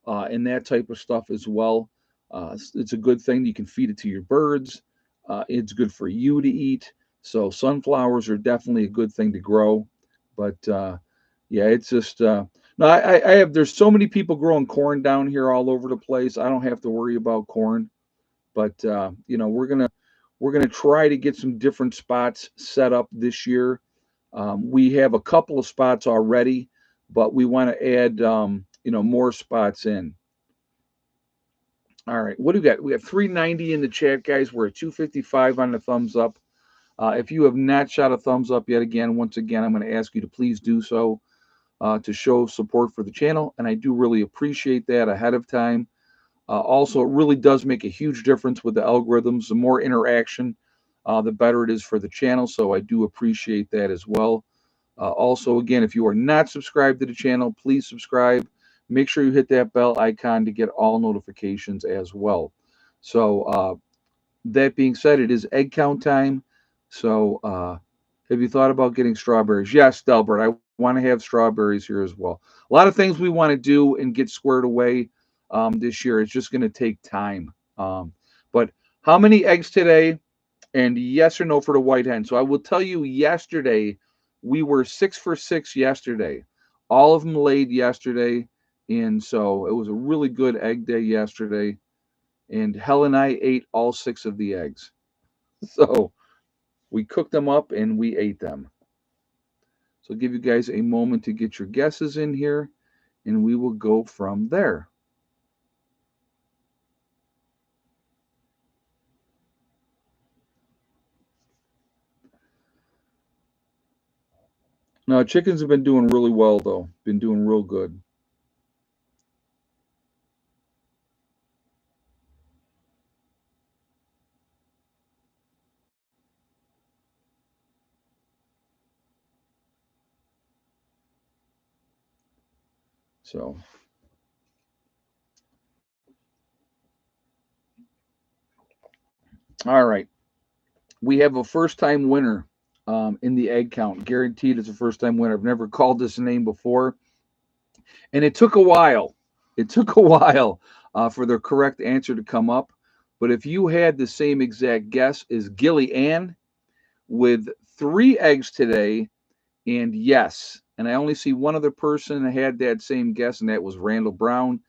and that type of stuff as well. It's a good thing. You can feed it to your birds. It's good for you to eat. So sunflowers are definitely a good thing to grow. But yeah, it's just no. I have. There's so many people growing corn down here all over the place. I don't have to worry about corn. But we're gonna try to get some different spots set up this year. We have a couple of spots already, but we want to add more spots in. All right, what do we got? We have 390 in the chat, guys. We're at 255 on the thumbs up. If you have not shot a thumbs up yet, once again, I'm going to ask you to please do so to show support for the channel, and I do really appreciate that ahead of time. Also, it really does make a huge difference with the algorithms. The more interaction, the better it is for the channel. So I do appreciate that as well. Also, again, if you are not subscribed to the channel, please subscribe. Make sure you hit that bell icon to get all notifications as well. So, that being said, it is egg count time. So, have you thought about getting strawberries? Yes, Delbert, I want to have strawberries here as well. A lot of things we want to do and get squared away this year. It's just going to take time. But how many eggs today? And yes or no for the white hen. So I will tell you, yesterday we were 6 for 6 yesterday. All of them laid yesterday, and so it was a really good egg day yesterday. And Helen and I ate all 6 of the eggs. So we cooked them up and we ate them. So I'll give you guys a moment to get your guesses in here, and we will go from there. Now, chickens have been doing really well, though. Been doing real good. So, all right. We have a first time winner in the egg count. Guaranteed it's a first time winner. I've never called this name before. And it took a while. It took a while for the correct answer to come up. But if you had the same exact guess as Gilly Ann with 3 eggs today, and yes, and I only see one other person that had that same guess, and that was Randall Brown.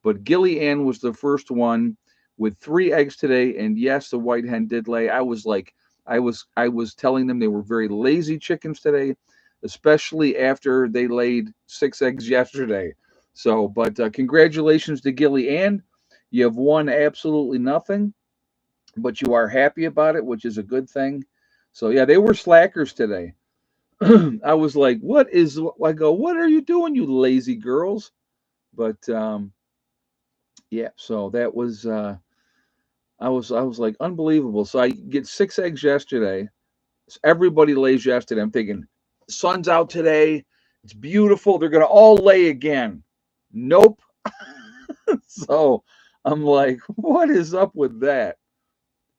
But Gilly Ann was the first one with 3 eggs today, and yes, the white hen did lay. I was telling them they were very lazy chickens today, especially after they laid 6 eggs yesterday. So, but congratulations to Gilly Ann. You have won absolutely nothing, but you are happy about it, which is a good thing. So yeah, they were slackers today. I was like, "What is?" I go, "What are you doing, you lazy girls?" But yeah, so that was I was like unbelievable. So I get 6 eggs yesterday. Everybody lays yesterday. I'm thinking, sun's out today. It's beautiful. They're gonna all lay again. Nope. So I'm like, what is up with that?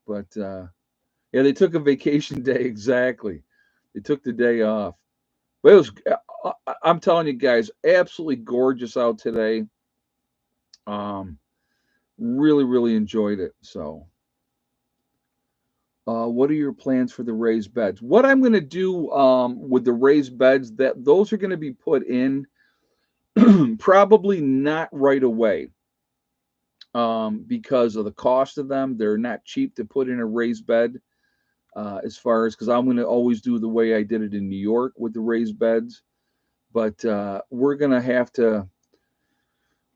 But yeah, they took a vacation day exactly. They took the day off. But it was. I'm telling you guys, absolutely gorgeous out today. Um, really, really enjoyed it. So. What are your plans for the raised beds? What I'm going to do with the raised beds, that those are going to be put in probably not right away because of the cost of them. They're not cheap to put in a raised bed as far as because I'm going to always do the way I did it in New York with the raised beds. But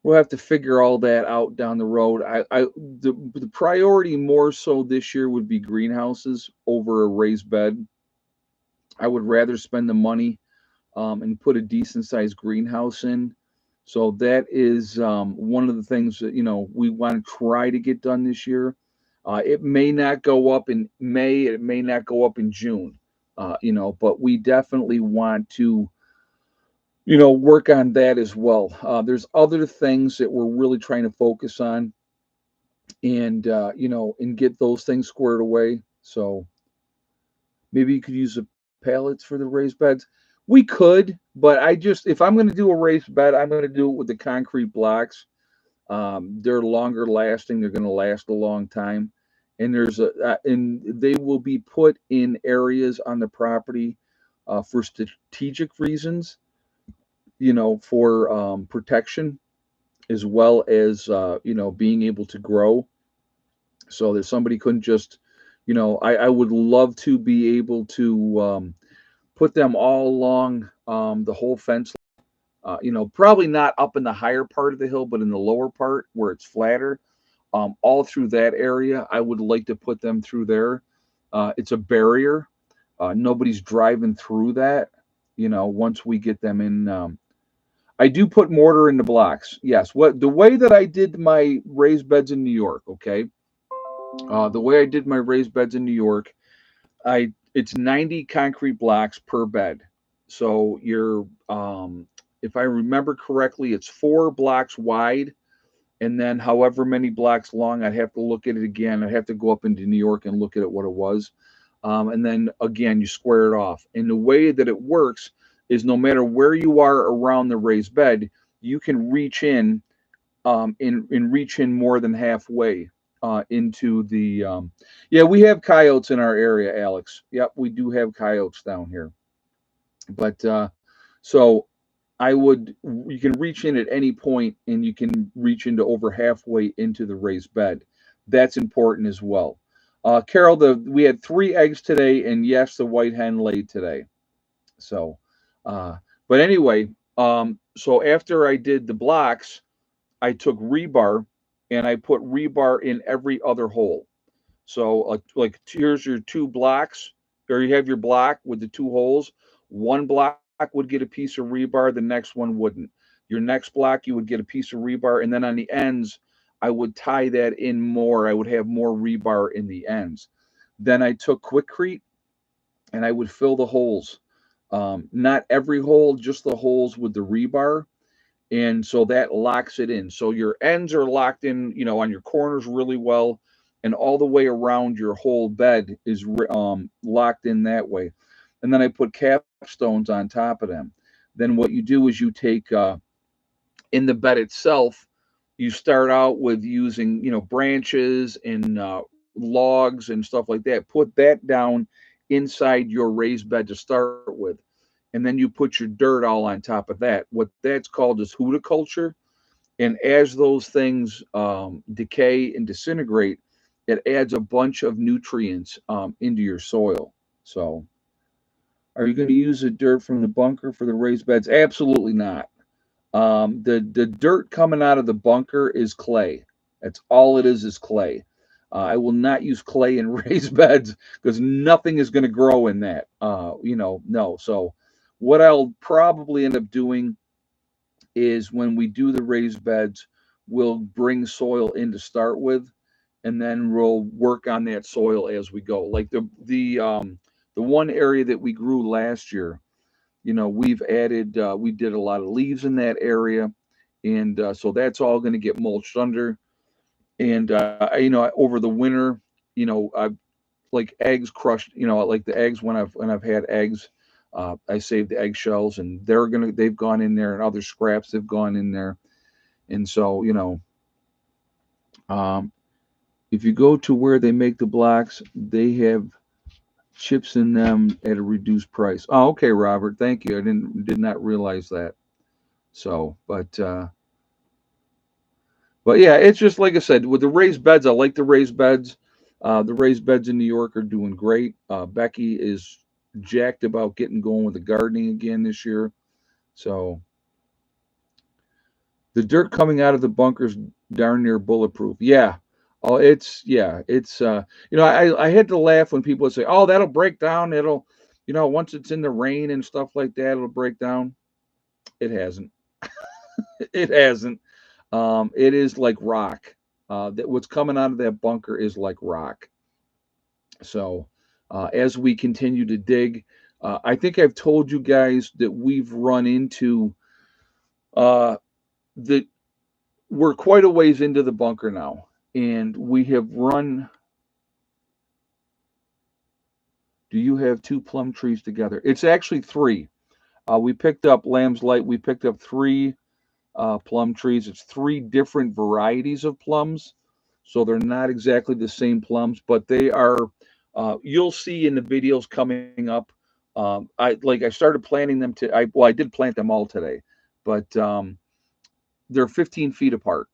we'll have to figure all that out down the road. The priority more so this year would be greenhouses over a raised bed. I would rather spend the money and put a decent sized greenhouse in. So that is one of the things that we want to try to get done this year. It may not go up in May. It may not go up in June. But we definitely want to work on that as well. There's other things that we're really trying to focus on. and and get those things squared away. So maybe you could use the pallets for the raised beds. We could, but I just if I'm going to do a raised bed, I'm going to do it with the concrete blocks. They're longer lasting. They're going to last a long time, and and they will be put in areas on the property for strategic reasons. For protection as well as being able to grow, so that somebody couldn't just, I would love to be able to put them all along the whole fence. Probably not up in the higher part of the hill, but in the lower part where it's flatter, all through that area. I would like to put them through there. It's a barrier. Nobody's driving through that. Once we get them in, I do put mortar in the blocks. Yes, what the way that I did my raised beds in New York. Okay, the way I did my raised beds in New York, I it's 90 concrete blocks per bed. So if I remember correctly, it's 4 blocks wide, and then however many blocks long. I'd have to look at it again. I'd have to go up into New York and look at it what it was, and then again you square it off. And the way that it works is no matter where you are around the raised bed, you can reach in and reach in more than halfway into the. Yeah, we have coyotes in our area, Alex. Yep, we do have coyotes down here. But so you can reach in at any point and you can reach into over halfway into the raised bed. That's important as well. Carol, we had 3 eggs today, and yes, the white hen laid today. So, uh, but anyway, so after I did the blocks, I took rebar and I put rebar in every other hole. So, like, here's your 2 blocks, or you have your block with the 2 holes. One block would get a piece of rebar, the next one wouldn't. Your next block, you would get a piece of rebar, and then on the ends, I would tie that in more. I would have more rebar in the ends. Then I took Quickcrete and I would fill the holes. Not every hole, just the holes with the rebar, and so that locks it in. So your ends are locked in, on your corners really well, and all the way around your whole bed is locked in that way. And then I put capstones on top of them. Then what you do is you take in the bed itself, you start out with using branches and logs and stuff like that. Put that down inside your raised bed to start with, and then you put your dirt all on top of that. What that's called is hudiculture. And as those things decay and disintegrate, it adds a bunch of nutrients into your soil. So, are you going to use the dirt from the bunker for the raised beds? Absolutely not. The dirt coming out of the bunker is clay. That's all it is clay. I will not use clay in raised beds because nothing is going to grow in that. No. So, what I'll probably end up doing is when we do the raised beds, we'll bring soil in to start with, and then we'll work on that soil as we go. Like the one area that we grew last year, we did a lot of leaves in that area, and so that's all going to get mulched under. And over the winter, I like eggs crushed. Like the eggs when I've had eggs, I saved the eggshells, and they've gone in there, and other scraps have gone in there. And so um, if you go to where they make the blocks, they have chips in them at a reduced price. Oh, okay, Robert. Thank you. I did not realize that. So, but yeah, it's just like I said with the raised beds. I like the raised beds. The raised beds in New York are doing great. Becky is jacked about getting going with the gardening again this year. So the dirt coming out of the bunkers darn near bulletproof. Yeah. Oh, I had to laugh when people would say, "Oh, that'll break down. It'll, once it's in the rain and stuff like that, it'll break down." It hasn't. It hasn't. It is like rock. That what's coming out of that bunker is like rock. So, as we continue to dig, I think I've told you guys that we've run into uh, the we're quite a ways into the bunker now, And we have run. Do you have two plum trees together? It's actually three. We picked up Lamb's Light. We picked up three plum trees. It's three different varieties of plums, so they're not exactly the same plums, but they are. You'll see in the videos coming up. I started planting them to. I did plant them all today, but they're 15 feet apart.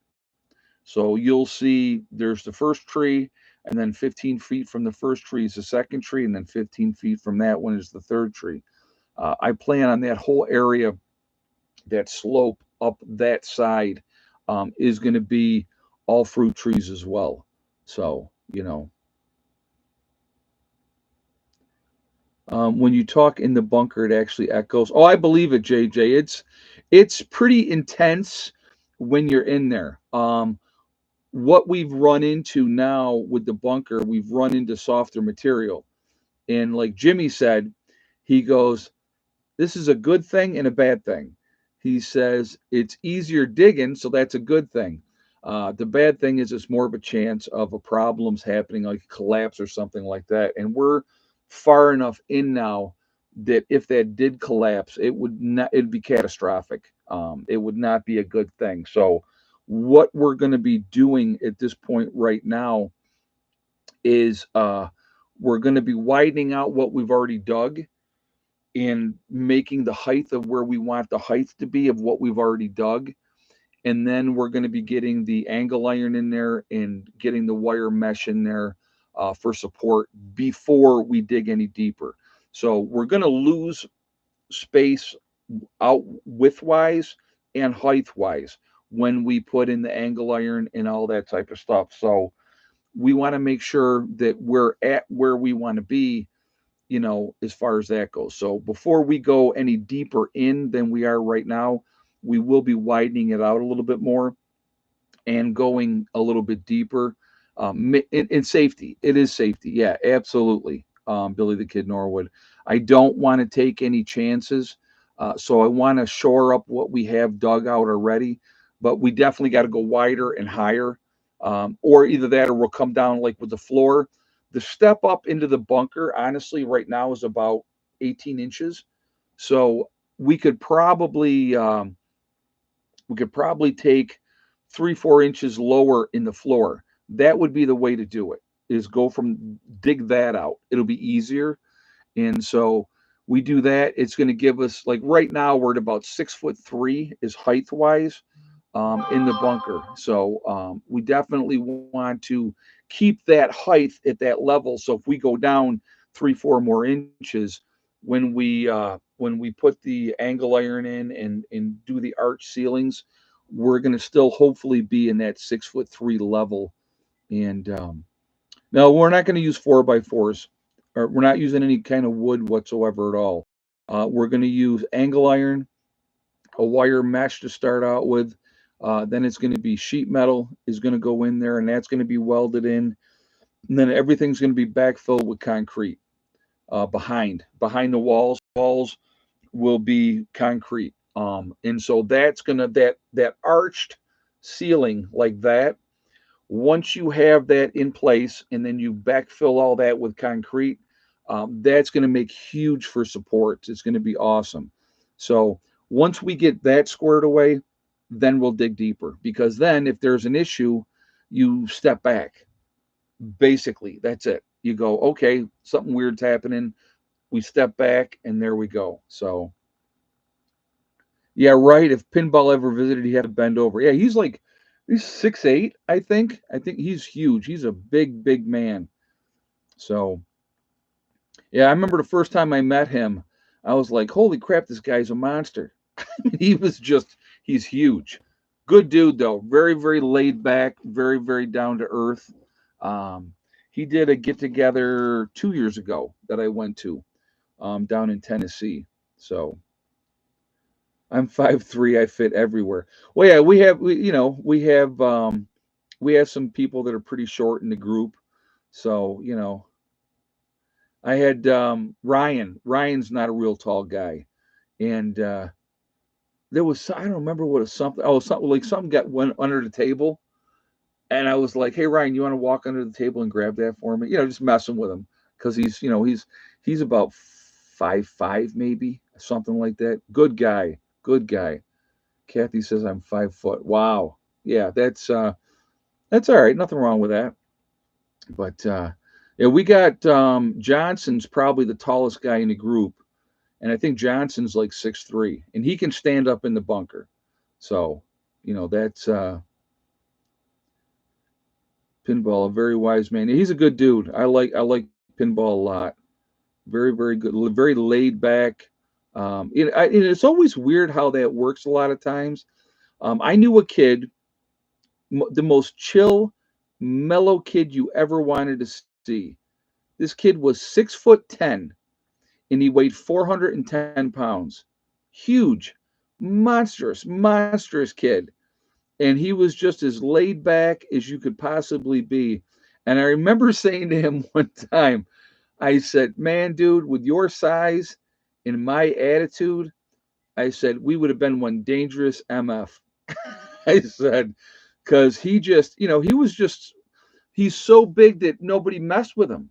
So you'll see there's the first tree, and then 15 feet from the first tree is the second tree, and then 15 feet from that one is the third tree. I plan on that whole area, that slope up that side, is going to be all fruit trees as well. So, when you talk in the bunker, it actually echoes. Oh, I believe it, JJ. It's pretty intense when you're in there. What we've run into now with the bunker, we've run into softer material. And like Jimmy said, he goes, this is a good thing and a bad thing. He says it's easier digging, so that's a good thing. The bad thing is it's more of a chance of a problems happening, like a collapse or something like that. And we're far enough in now that if that did collapse, it would not. It'd be catastrophic. It would not be a good thing. So, what we're going to be doing at this point right now is we're going to be widening out what we've already dug and making the height of where we want the height to be of what we've already dug. And then we're going to be getting the angle iron in there and getting the wire mesh in there for support before we dig any deeper. So we're going to lose space out width-wise and height-wise when we put in the angle iron and all that type of stuff. So we want to make sure that we're at where we want to be, as far as that goes. So before we go any deeper in than we are right now, we will be widening it out a little bit more and going a little bit deeper. In safety, it is safety. Yeah, absolutely. Billy the Kid Norwood. I don't want to take any chances. So I want to shore up what we have dug out already, but we definitely got to go wider and higher. Or either that or we'll come down like with the floor. The step up into the bunker, honestly, right now is about 18 inches. So we could probably um, we could probably take 3, 4 inches lower in the floor. That would be the way to do it. Is go from dig that out. It'll be easier, and so we do that. It's going to give us like right now we're at about 6'3" is height wise in the bunker. So we definitely want to keep that height at that level. So if we go down 3, 4 more inches when we put the angle iron in and do the arch ceilings, we're going to still hopefully be in that 6'3" level. And no, we're not going to use 4x4s, or we're not using any kind of wood whatsoever at all. We're going to use angle iron, a wire mesh to start out with. Then it's going to be sheet metal is going to go in there, and that's going to be welded in. And then everything's going to be backfilled with concrete behind the walls. Walls will be concrete. And so that's gonna that arched ceiling like that. Once you have that in place, and then you backfill all that with concrete, that's going to make huge for support. It's going to be awesome. So once we get that squared away, then we'll dig deeper, because then if there's an issue, you step back. Basically, that's it. You go, okay, something weird's happening. We step back, and there we go. So yeah, right. If Pinball ever visited, he had to bend over. Yeah, he's 6'8", I think. I think he's huge. He's a big, big man. So yeah, I remember the first time I met him, I was like, holy crap, this guy's a monster. he was just he's huge. Good dude though. Very, very laid back, very, very down to earth. Um, he did a get together 2 years ago that I went to down in Tennessee. So I'm 5'3". I fit everywhere. Well, yeah, we have some people that are pretty short in the group. So I had Ryan. Ryan's not a real tall guy, and there was I don't remember what it was something. Oh, something like something got went under the table, And I was like, "Hey Ryan, you want to walk under the table and grab that for me?" Just messing with him because he's about 5'5" maybe, something like that. Good guy, good guy. Kathy says I'm 5 foot. Wow, yeah, that's all right. Nothing wrong with that. But yeah, we got Johnson's probably the tallest guy in the group, and I think Johnson's like 6'3", and he can stand up in the bunker. So that's Pinball, a very wise man. He's a good dude. I like Pinball a lot. Very very good. Very laid back. It's always weird how that works a lot of times. I knew a kid, the most chill, mellow kid you ever wanted to see. This kid was 6'10" and he weighed 410 pounds. Huge, monstrous kid. And he was just as laid back as you could possibly be. And I remember saying to him one time, I said, "Man, dude, with your size and my attitude," I said, "we would have been one dangerous MF." I said, because he just, he's so big that nobody messed with him.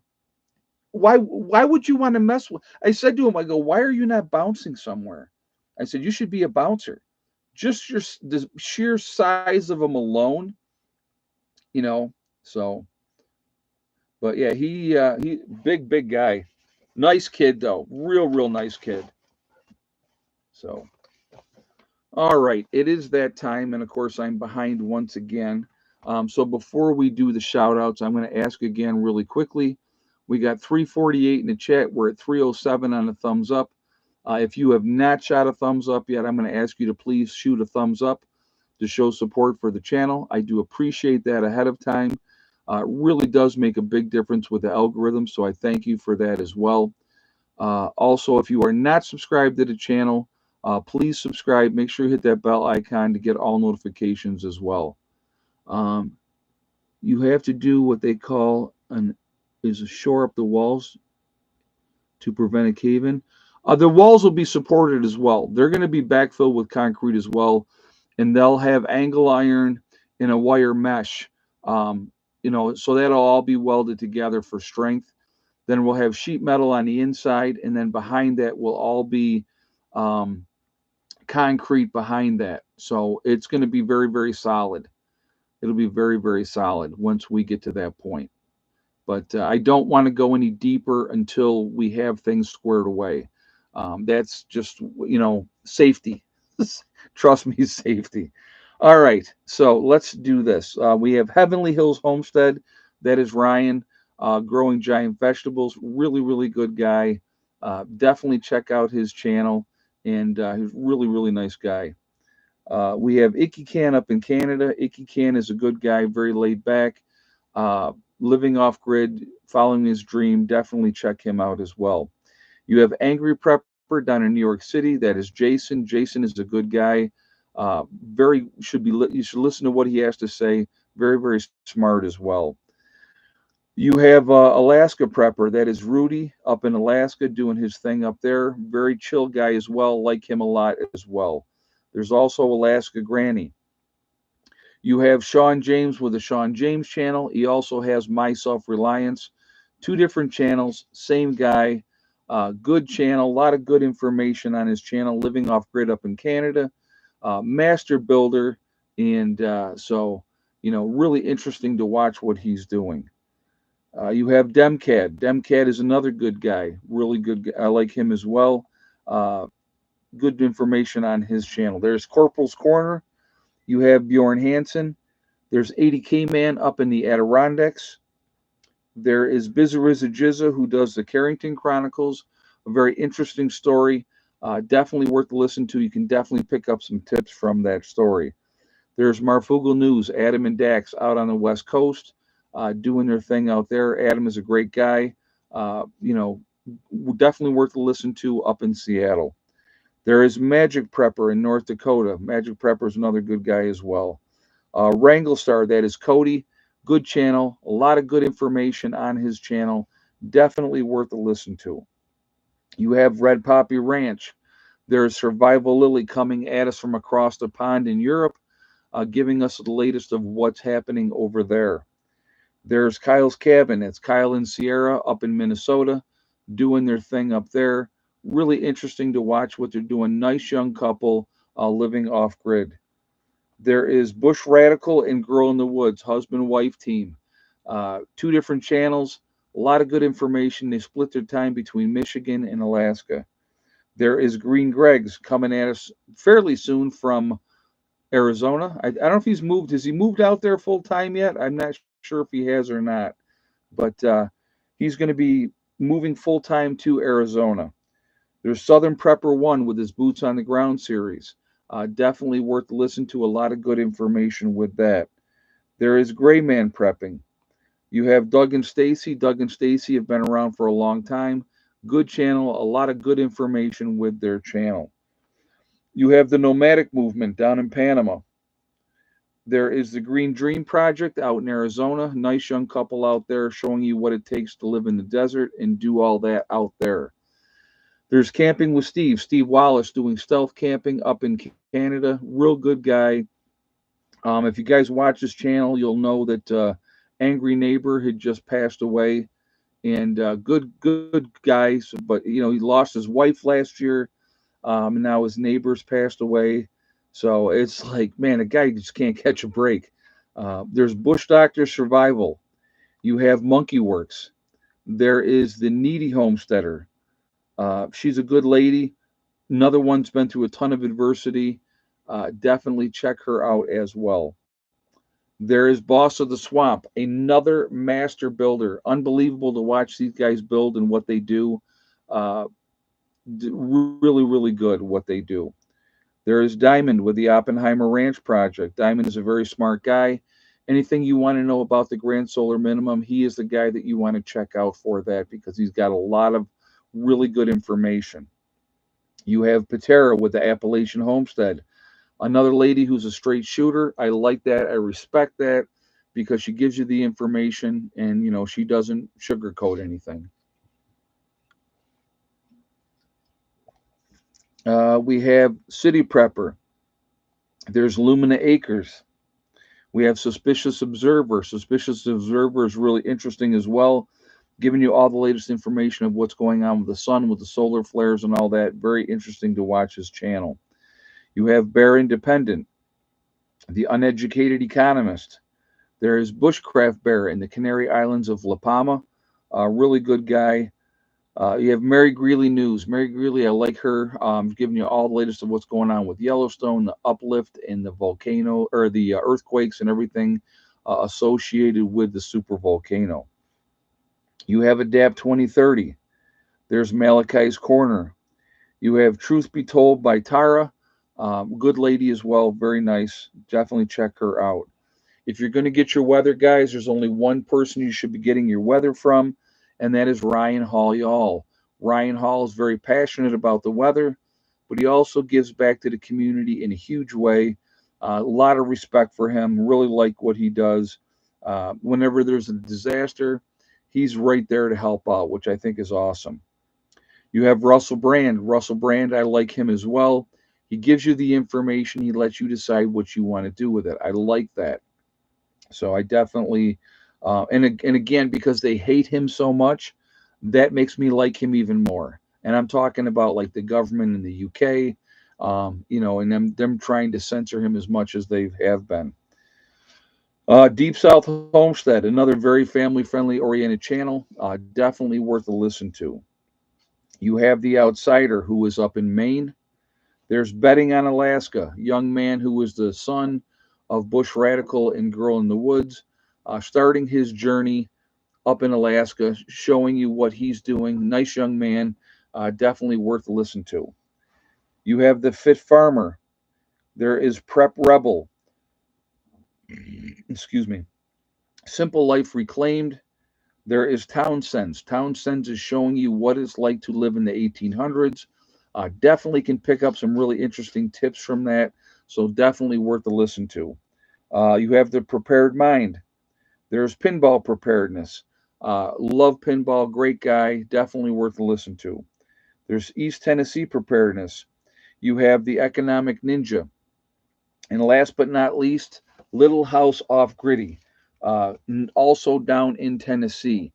Why would you want to mess with? I said to him, I go, "Why are you not bouncing somewhere?" I said, "You should be a bouncer. Just the sheer size of him alone, you know." So, but yeah, he big guy, nice kid though, real nice kid. So, all right, it is that time, and of course I'm behind once again. So before we do the shout outs, I'm going to ask again really quickly. We got 348 in the chat. We're at 307 on the thumbs up. If you have not shot a thumbs up yet, I'm going to ask you to please shoot a thumbs up to show support for the channel. I do appreciate that ahead of time. It really does make a big difference with the algorithm, so I thank you for that as well. Also, if you are not subscribed to the channel, please subscribe. Make sure you hit that bell icon to get all notifications as well. Um, you have to do what they call shore up the walls to prevent a cave-in. The walls will be supported as well. They're going to be backfilled with concrete as well, and they'll have angle iron and a wire mesh. So that'll all be welded together for strength. Then we'll have sheet metal on the inside, and then behind that will all be um, concrete behind that. So it's going to be very, very solid. It'll be very, very solid once we get to that point. But I don't want to go any deeper until we have things squared away. That's just, safety. Trust me, safety. All right, so let's do this. We have Heavenly Hills Homestead. That is Ryan, growing giant vegetables. Really, really good guy. Definitely check out his channel, and he's really, really nice guy. We have Icky Can up in Canada. Icky Can is a good guy, very laid back, living off grid, following his dream. Definitely check him out as well. You have Angry Prepper down in New York City. That is Jason. Jason is a good guy. Very should be. You should listen to what he has to say. Very, very smart as well. You have Alaska Prepper. That is Rudy up in Alaska doing his thing up there. Very chill guy as well. Like him a lot as well. There's also Alaska Granny. You have Sean James with the Sean James channel. He also has My Self Reliance. Two different channels, same guy. Good channel, a lot of good information on his channel. Living off grid up in Canada. Master builder. And really interesting to watch what he's doing. You have Demcad. Demcad is another good guy. Really good. I like him as well. Good information on his channel. There's Corporal's Corner. You have Bjorn Hansen. There's 80K Man up in the Adirondacks. There is Bizariza Jizza, who does the Carrington Chronicles. A very interesting story. Definitely worth to listen to. You can definitely pick up some tips from that story. There's Marfugal News, Adam and Dax out on the West Coast, doing their thing out there. Adam is a great guy. Definitely worth to listen to up in Seattle. There is Magic Prepper in North Dakota. Magic Prepper is another good guy as well. Wrangle Star, that is Cody. Good channel. A lot of good information on his channel. Definitely worth a listen to. You have Red Poppy Ranch. There's Survival Lily coming at us from across the pond in Europe. giving us the latest of what's happening over there. There's Kyle's Cabin. It's Kyle and Sierra up in Minnesota doing their thing up there. Really interesting to watch what they're doing. Nice young couple living off grid. There is Bush Radical and Girl in the Woods, husband wife team. Two different channels, a lot of good information. They split their time between Michigan and Alaska. There is Green Greg's coming at us fairly soon from Arizona. I don't know if he's moved. Has he moved out there full time yet? I'm not sure if he has or not. But he's going to be moving full time to Arizona. There's Southern Prepper One with his Boots on the Ground series. Definitely worth listening to. A lot of good information with that. There is Gray Man Prepping. You have Doug and Stacy. Doug and Stacy have been around for a long time. Good channel. A lot of good information with their channel. You have the Nomadic Movement down in Panama. There is the Green Dream Project out in Arizona. Nice young couple out there showing you what it takes to live in the desert and do all that out there. There's Camping with Steve, Steve Wallace doing stealth camping up in Canada. Real good guy. If you guys watch this channel, you'll know that Angry Neighbor had just passed away. And good guys, but he lost his wife last year, and now his neighbors passed away. So it's like, man, a guy just can't catch a break. There's Bush Doctor Survival. You have Monkey Works. There is the Needy Homesteader. She's a good lady. Another one's been through a ton of adversity. Definitely check her out as well. There is Boss of the Swamp, another master builder. Unbelievable to watch these guys build and what they do. Uh, really, really good what they do. There is Diamond with the Oppenheimer Ranch Project. Diamond is a very smart guy. Anything you want to know about the Grand Solar Minimum, he is the guy that you want to check out for that because he's got a lot of really good information. You have Patera with the Appalachian Homestead. Another lady who's a straight shooter. I like that. I respect that because she gives you the information and, she doesn't sugarcoat anything. We have City Prepper. There's Lumina Acres. We have Suspicious Observer. Suspicious Observer is really interesting as well, giving you all the latest information of what's going on with the sun, with the solar flares and all that. Very interesting to watch his channel. You have Bear Independent, the Uneducated Economist. There is Bushcraft Bear in the Canary Islands of La Palma. A really good guy. You have Mary Greeley News. Mary Greeley, I like her, giving you all the latest of what's going on with Yellowstone, the uplift and the volcano or the earthquakes and everything associated with the super volcano. You have Adapt 2030. There's Malachi's Corner. You have Truth Be Told by Tara. Good lady as well. Very nice. Definitely check her out. If you're going to get your weather, guys, there's only one person you should be getting your weather from, and that is Ryan Hall Y'all. Ryan Hall is very passionate about the weather, but he also gives back to the community in a huge way. A lot of respect for him. Really like what he does. Whenever there's a disaster, he's right there to help out, which I think is awesome. You have Russell Brand. Russell Brand, I like him as well. He gives you the information. He lets you decide what you want to do with it. I like that. So I definitely, and again, because they hate him so much, that makes me like him even more. And I'm talking about like the government in the UK, and them trying to censor him as much as they have been. Deep South Homestead, another very family friendly oriented channel, definitely worth a listen to. You have The Outsider, who is up in Maine. There's Betting on Alaska, young man who was the son of Bush Radical and Girl in the Woods, starting his journey up in Alaska, showing you what he's doing. Nice young man, definitely worth a listen to. You have The Fit Farmer. There is Prep Rebel. Excuse me. Simple Life Reclaimed. There is Town Sense. Town Sense is showing you what it's like to live in the 1800s. Definitely can pick up some really interesting tips from that. So definitely worth a listen to. You have The Prepared Mind. There's Pinball Preparedness. Love pinball, great guy, definitely worth a listen to. There's East Tennessee Preparedness. You have The Economic Ninja. And last but not least, Little House Off Gritty, also down in Tennessee.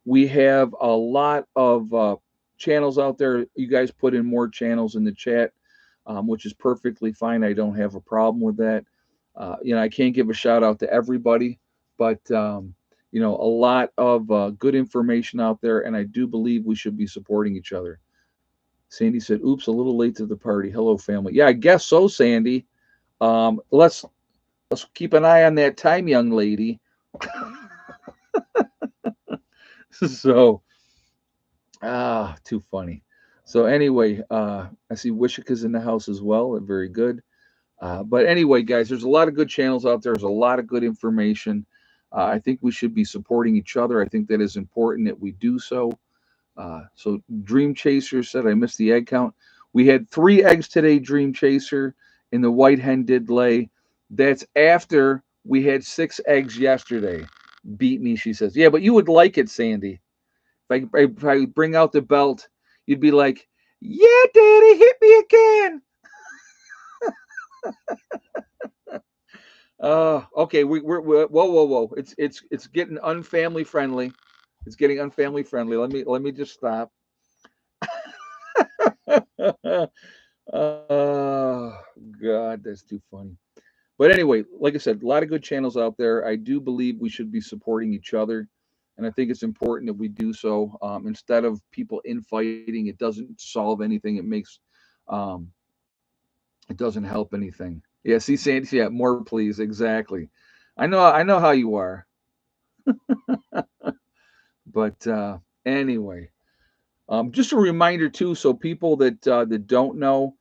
We have a lot of channels out there. You guys put in more channels in the chat, which is perfectly fine. I don't have a problem with that. I can't give a shout out to everybody, but a lot of good information out there, and I do believe we should be supporting each other. Sandy said, "Oops, a little late to the party. Hello, family." Yeah, I guess so, Sandy. Let's keep an eye on that time, young lady. So, too funny. So anyway, I see Wishika's in the house as well. Very good. But anyway, guys, there's a lot of good channels out there. There's a lot of good information. I think we should be supporting each other. I think that is important that we do so. So Dream Chaser said, I missed the egg count. We had 3 eggs today, Dream Chaser, and the white hen did lay. That's after we had 6 eggs yesterday. Beat me, she says. Yeah, but you would like it, Sandy. If I bring out the belt, you'd be like, "Yeah, Daddy, hit me again." Okay. We're whoa. It's getting unfamily friendly. It's getting unfamily friendly. Let me just stop. Oh God, that's too funny. But anyway, like I said, a lot of good channels out there. I do believe we should be supporting each other, and I think it's important that we do so. Instead of people infighting, it doesn't solve anything. Um, it doesn't help anything. Yeah, see, Sandy, yeah, more please, exactly. I know how you are, but anyway, just a reminder too, so people that don't know,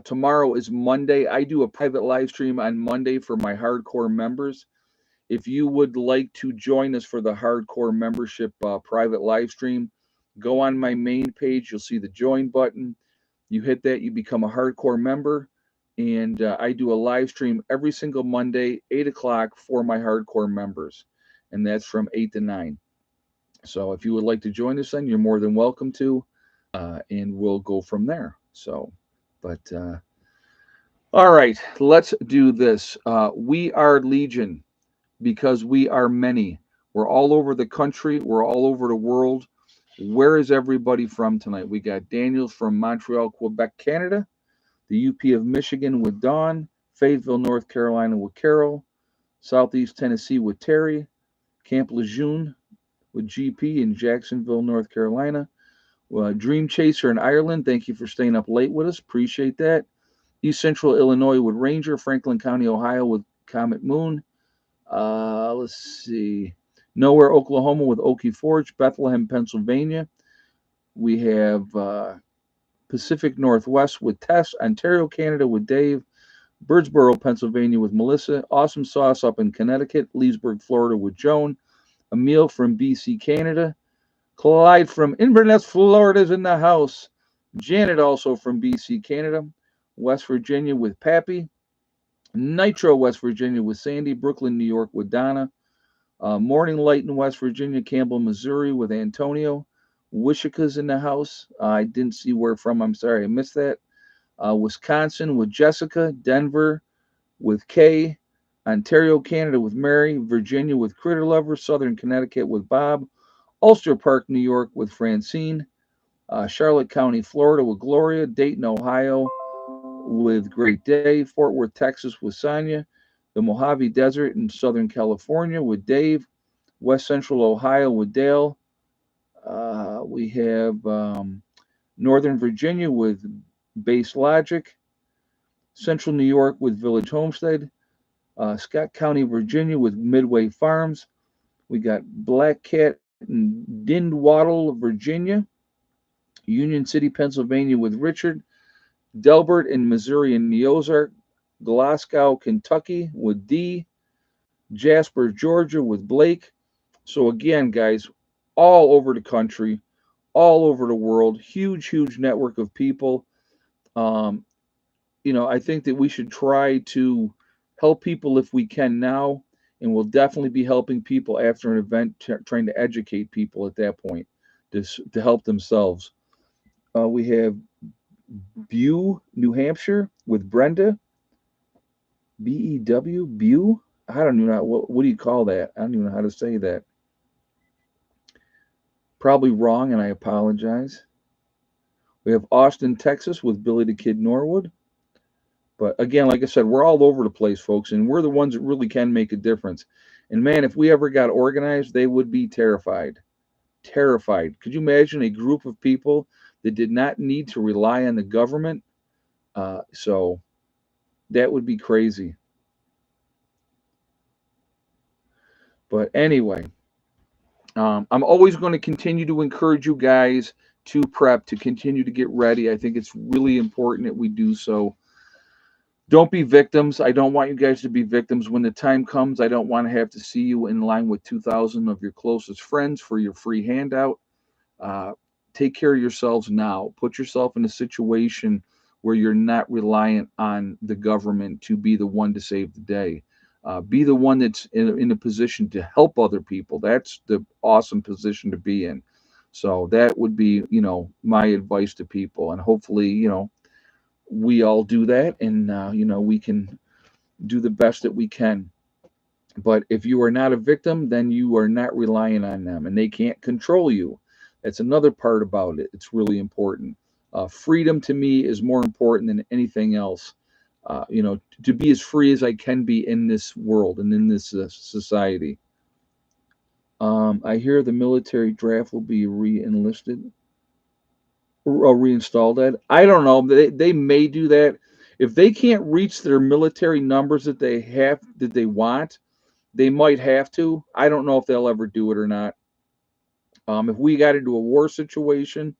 tomorrow is Monday. I do a private live stream on Monday for my hardcore members. If you would like to join us for the hardcore membership private live stream, go on my main page. You'll see the join button. You hit that, you become a hardcore member. And I do a live stream every single Monday, 8 o'clock for my hardcore members. And that's from 8 to 9. So if you would like to join us, then you're more than welcome to. And we'll go from there. But all right, let's do this. We are Legion because we are many. We're all over the country, we're all over the world. Where is everybody from tonight? We got Daniels from Montreal, Quebec, Canada, the UP of Michigan with Dawn, Fayetteville, North Carolina with Carol, Southeast Tennessee with Terry, Camp Lejeune with GP in Jacksonville, North Carolina. Dream Chaser in Ireland, thank you for staying up late with us. Appreciate that. East Central Illinois with Ranger, Franklin County, Ohio with Comet Moon. Let's see. Nowhere, Oklahoma with Okie Forge, Bethlehem, Pennsylvania. We have Pacific Northwest with Tess, Ontario, Canada with Dave, Birdsboro, Pennsylvania with Melissa, Awesome Sauce up in Connecticut, Leesburg, Florida with Joan, Emil from BC, Canada, Clyde from Inverness, Florida is in the house, Janet also from BC, Canada, West Virginia with Pappy, Nitro, West Virginia with Sandy, Brooklyn, New York with Donna, Morning Light in West Virginia, Campbell, Missouri with Antonio, Wishika's in the house. I didn't see where from. I'm sorry, I missed that. Wisconsin with Jessica, Denver with Kay, Ontario, Canada with Mary, Virginia with Critter Lover, Southern Connecticut with Bob, Ulster Park, New York with Francine, Charlotte County, Florida with Gloria, Dayton, Ohio with Great Day, Fort Worth, Texas with Sonia, the Mojave Desert in Southern California with Dave, West Central Ohio with Dale. We have Northern Virginia with Base Logic, Central New York with Village Homestead, Scott County, Virginia with Midway Farms. We got Black Cat in Dindwaddle, Virginia, Union City, Pennsylvania with Richard, Delbert in Missouri and the Ozark, Glasgow, Kentucky with D, Jasper, Georgia with Blake. So again, guys, all over the country, all over the world, huge network of people. Um, I think that we should try to help people if we can now, and we'll definitely be helping people after an event, trying to educate people at that point to help themselves. We have Butte, New Hampshire with Brenda, B-E-W? Bew? I don't even know. What do you call that? I don't even know how to say that. Probably wrong, and I apologize. We have Austin, Texas with Billy the Kid Norwood. But again, like I said, we're all over the place, folks, and we're the ones that really can make a difference. And man, if we ever got organized, they would be terrified. Terrified. Could you imagine a group of people that did not need to rely on the government? So that would be crazy. But anyway, I'm always going to continue to encourage you guys to prep, to continue to get ready. I think it's really important that we do so. Don't be victims. I don't want you guys to be victims. When the time comes, I don't want to have to see you in line with 2,000 of your closest friends for your free handout. Uh, take care of yourselves now. Put yourself in a situation where you're not reliant on the government to be the one to save the day. Be the one that's in a position to help other people. That's the awesome position to be in. So that would be, my advice to people. And hopefully, we all do that, and we can do the best that we can. But if you are not a victim, then you are not relying on them, and they can't control you. That's another part about it. It's really important. Freedom to me is more important than anything else. To be as free as I can be in this world and in this society. I hear the military draft will be re-enlisted or reinstalled. That I don't know. They may do that if they can't reach their military numbers that they want. They might have to. I don't know if they'll ever do it or not. If we got into a war situation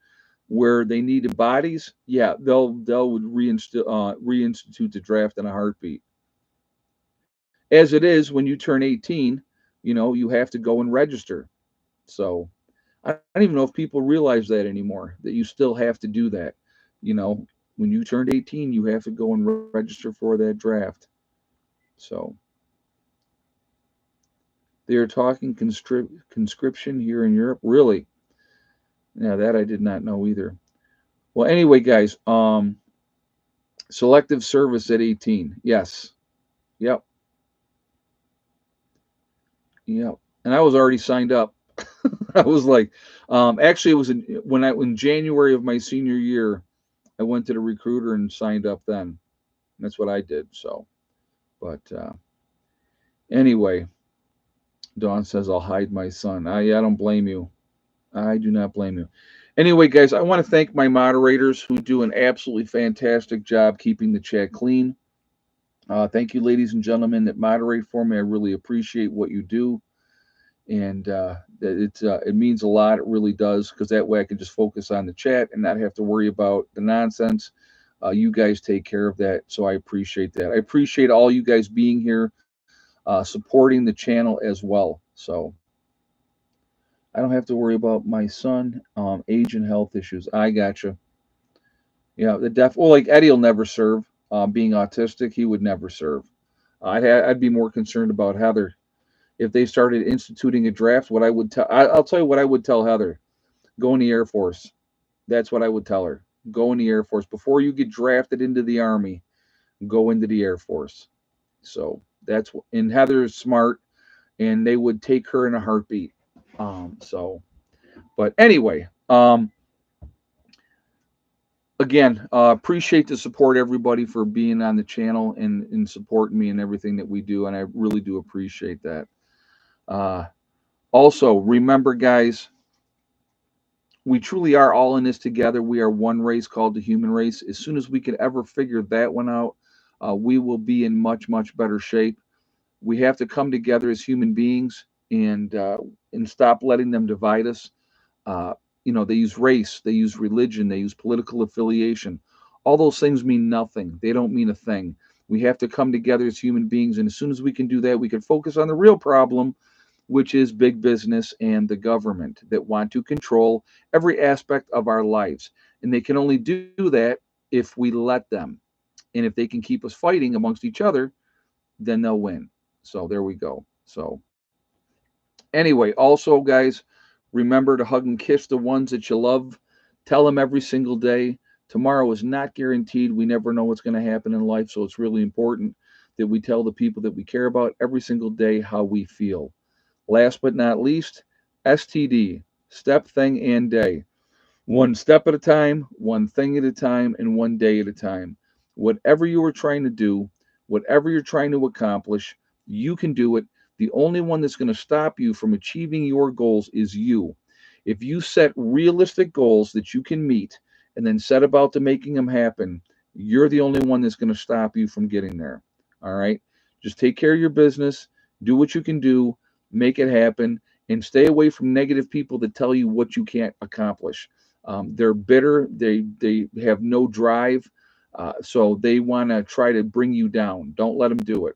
where they needed bodies, yeah, they'll reinstitute the draft in a heartbeat. As it is, when you turn 18, you have to go and register. So I don't even know if people realize that anymore. That you still have to do that. You know, when you turned 18, you have to go and register for that draft. So they are talking conscription here in Europe. Really? Yeah, that I did not know either. Well, anyway, guys, selective service at 18. Yes. Yep. Yep. And I was already signed up. I was like, actually, it was in January of my senior year, I went to the recruiter and signed up then. That's what I did. So, but anyway, Dawn says I'll hide my son. I don't blame you. I do not blame you. Anyway, guys, I want to thank my moderators who do an absolutely fantastic job keeping the chat clean. Thank you, ladies and gentlemen, that moderate for me. I really appreciate what you do, and it means a lot. It really does, because that way I can just focus on the chat and not have to worry about the nonsense. You guys take care of that, so I appreciate that. I appreciate all you guys being here, supporting the channel as well. So I don't have to worry about my son, age and health issues. I gotcha. Yeah, well, like Eddie will never serve. Being autistic, he would never serve. I'd be more concerned about Heather. If they started instituting a draft, I'll tell you what I would tell Heather: go in the Air Force. That's what I would tell her. Go in the Air Force before you get drafted into the Army. Go into the Air Force. So and Heather is smart, and they would take her in a heartbeat. But anyway, again, appreciate the support, everybody, for being on the channel and supporting me and everything that we do, and I really do appreciate that. Uh, Also, remember, guys, we truly are all in this together. We are one race called the human race. As soon as we can ever figure that one out, we will be in much, much better shape. We have to come together as human beings and stop letting them divide us. They use race, they use religion, they use political affiliation. All those things mean nothing. They don't mean a thing. We have to come together as human beings, and as soon as we can do that, we can focus on the real problem, which is big business and the government that want to control every aspect of our lives. And they can only do that if we let them. And if they can keep us fighting amongst each other, then they'll win. So there we go. So anyway, also, guys, remember to hug and kiss the ones that you love. Tell them every single day. Tomorrow is not guaranteed. We never know what's going to happen in life, so it's really important that we tell the people that we care about every single day how we feel. Last but not least, STD, step, thing, and day. One step at a time, one thing at a time, and one day at a time. Whatever you are trying to do, whatever you're trying to accomplish, you can do it. The only one that's going to stop you from achieving your goals is you. If you set realistic goals that you can meet and then set about to making them happen, you're the only one that's going to stop you from getting there. All right? Just take care of your business, do what you can do, make it happen, and stay away from negative people that tell you what you can't accomplish. They're bitter. They have no drive, so they want to try to bring you down. Don't let them do it.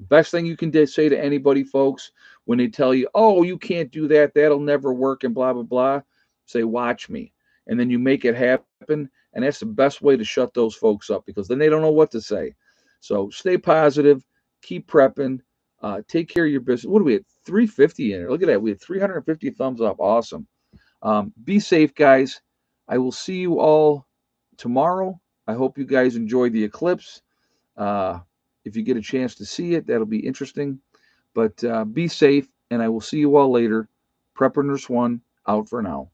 Best thing you can say to anybody, folks, when they tell you, "Oh, you can't do that. That'll never work," and blah blah blah, say, "Watch me," and then you make it happen. And that's the best way to shut those folks up because then they don't know what to say. So stay positive, keep prepping, take care of your business. What do we have? 350 in it. Look at that. We had 350 thumbs up. Awesome. Be safe, guys. I will see you all tomorrow. I hope you guys enjoyed the eclipse. Uh, if you get a chance to see it, that'll be interesting. But be safe, and I will see you all later. Prepper Nurse One out for now.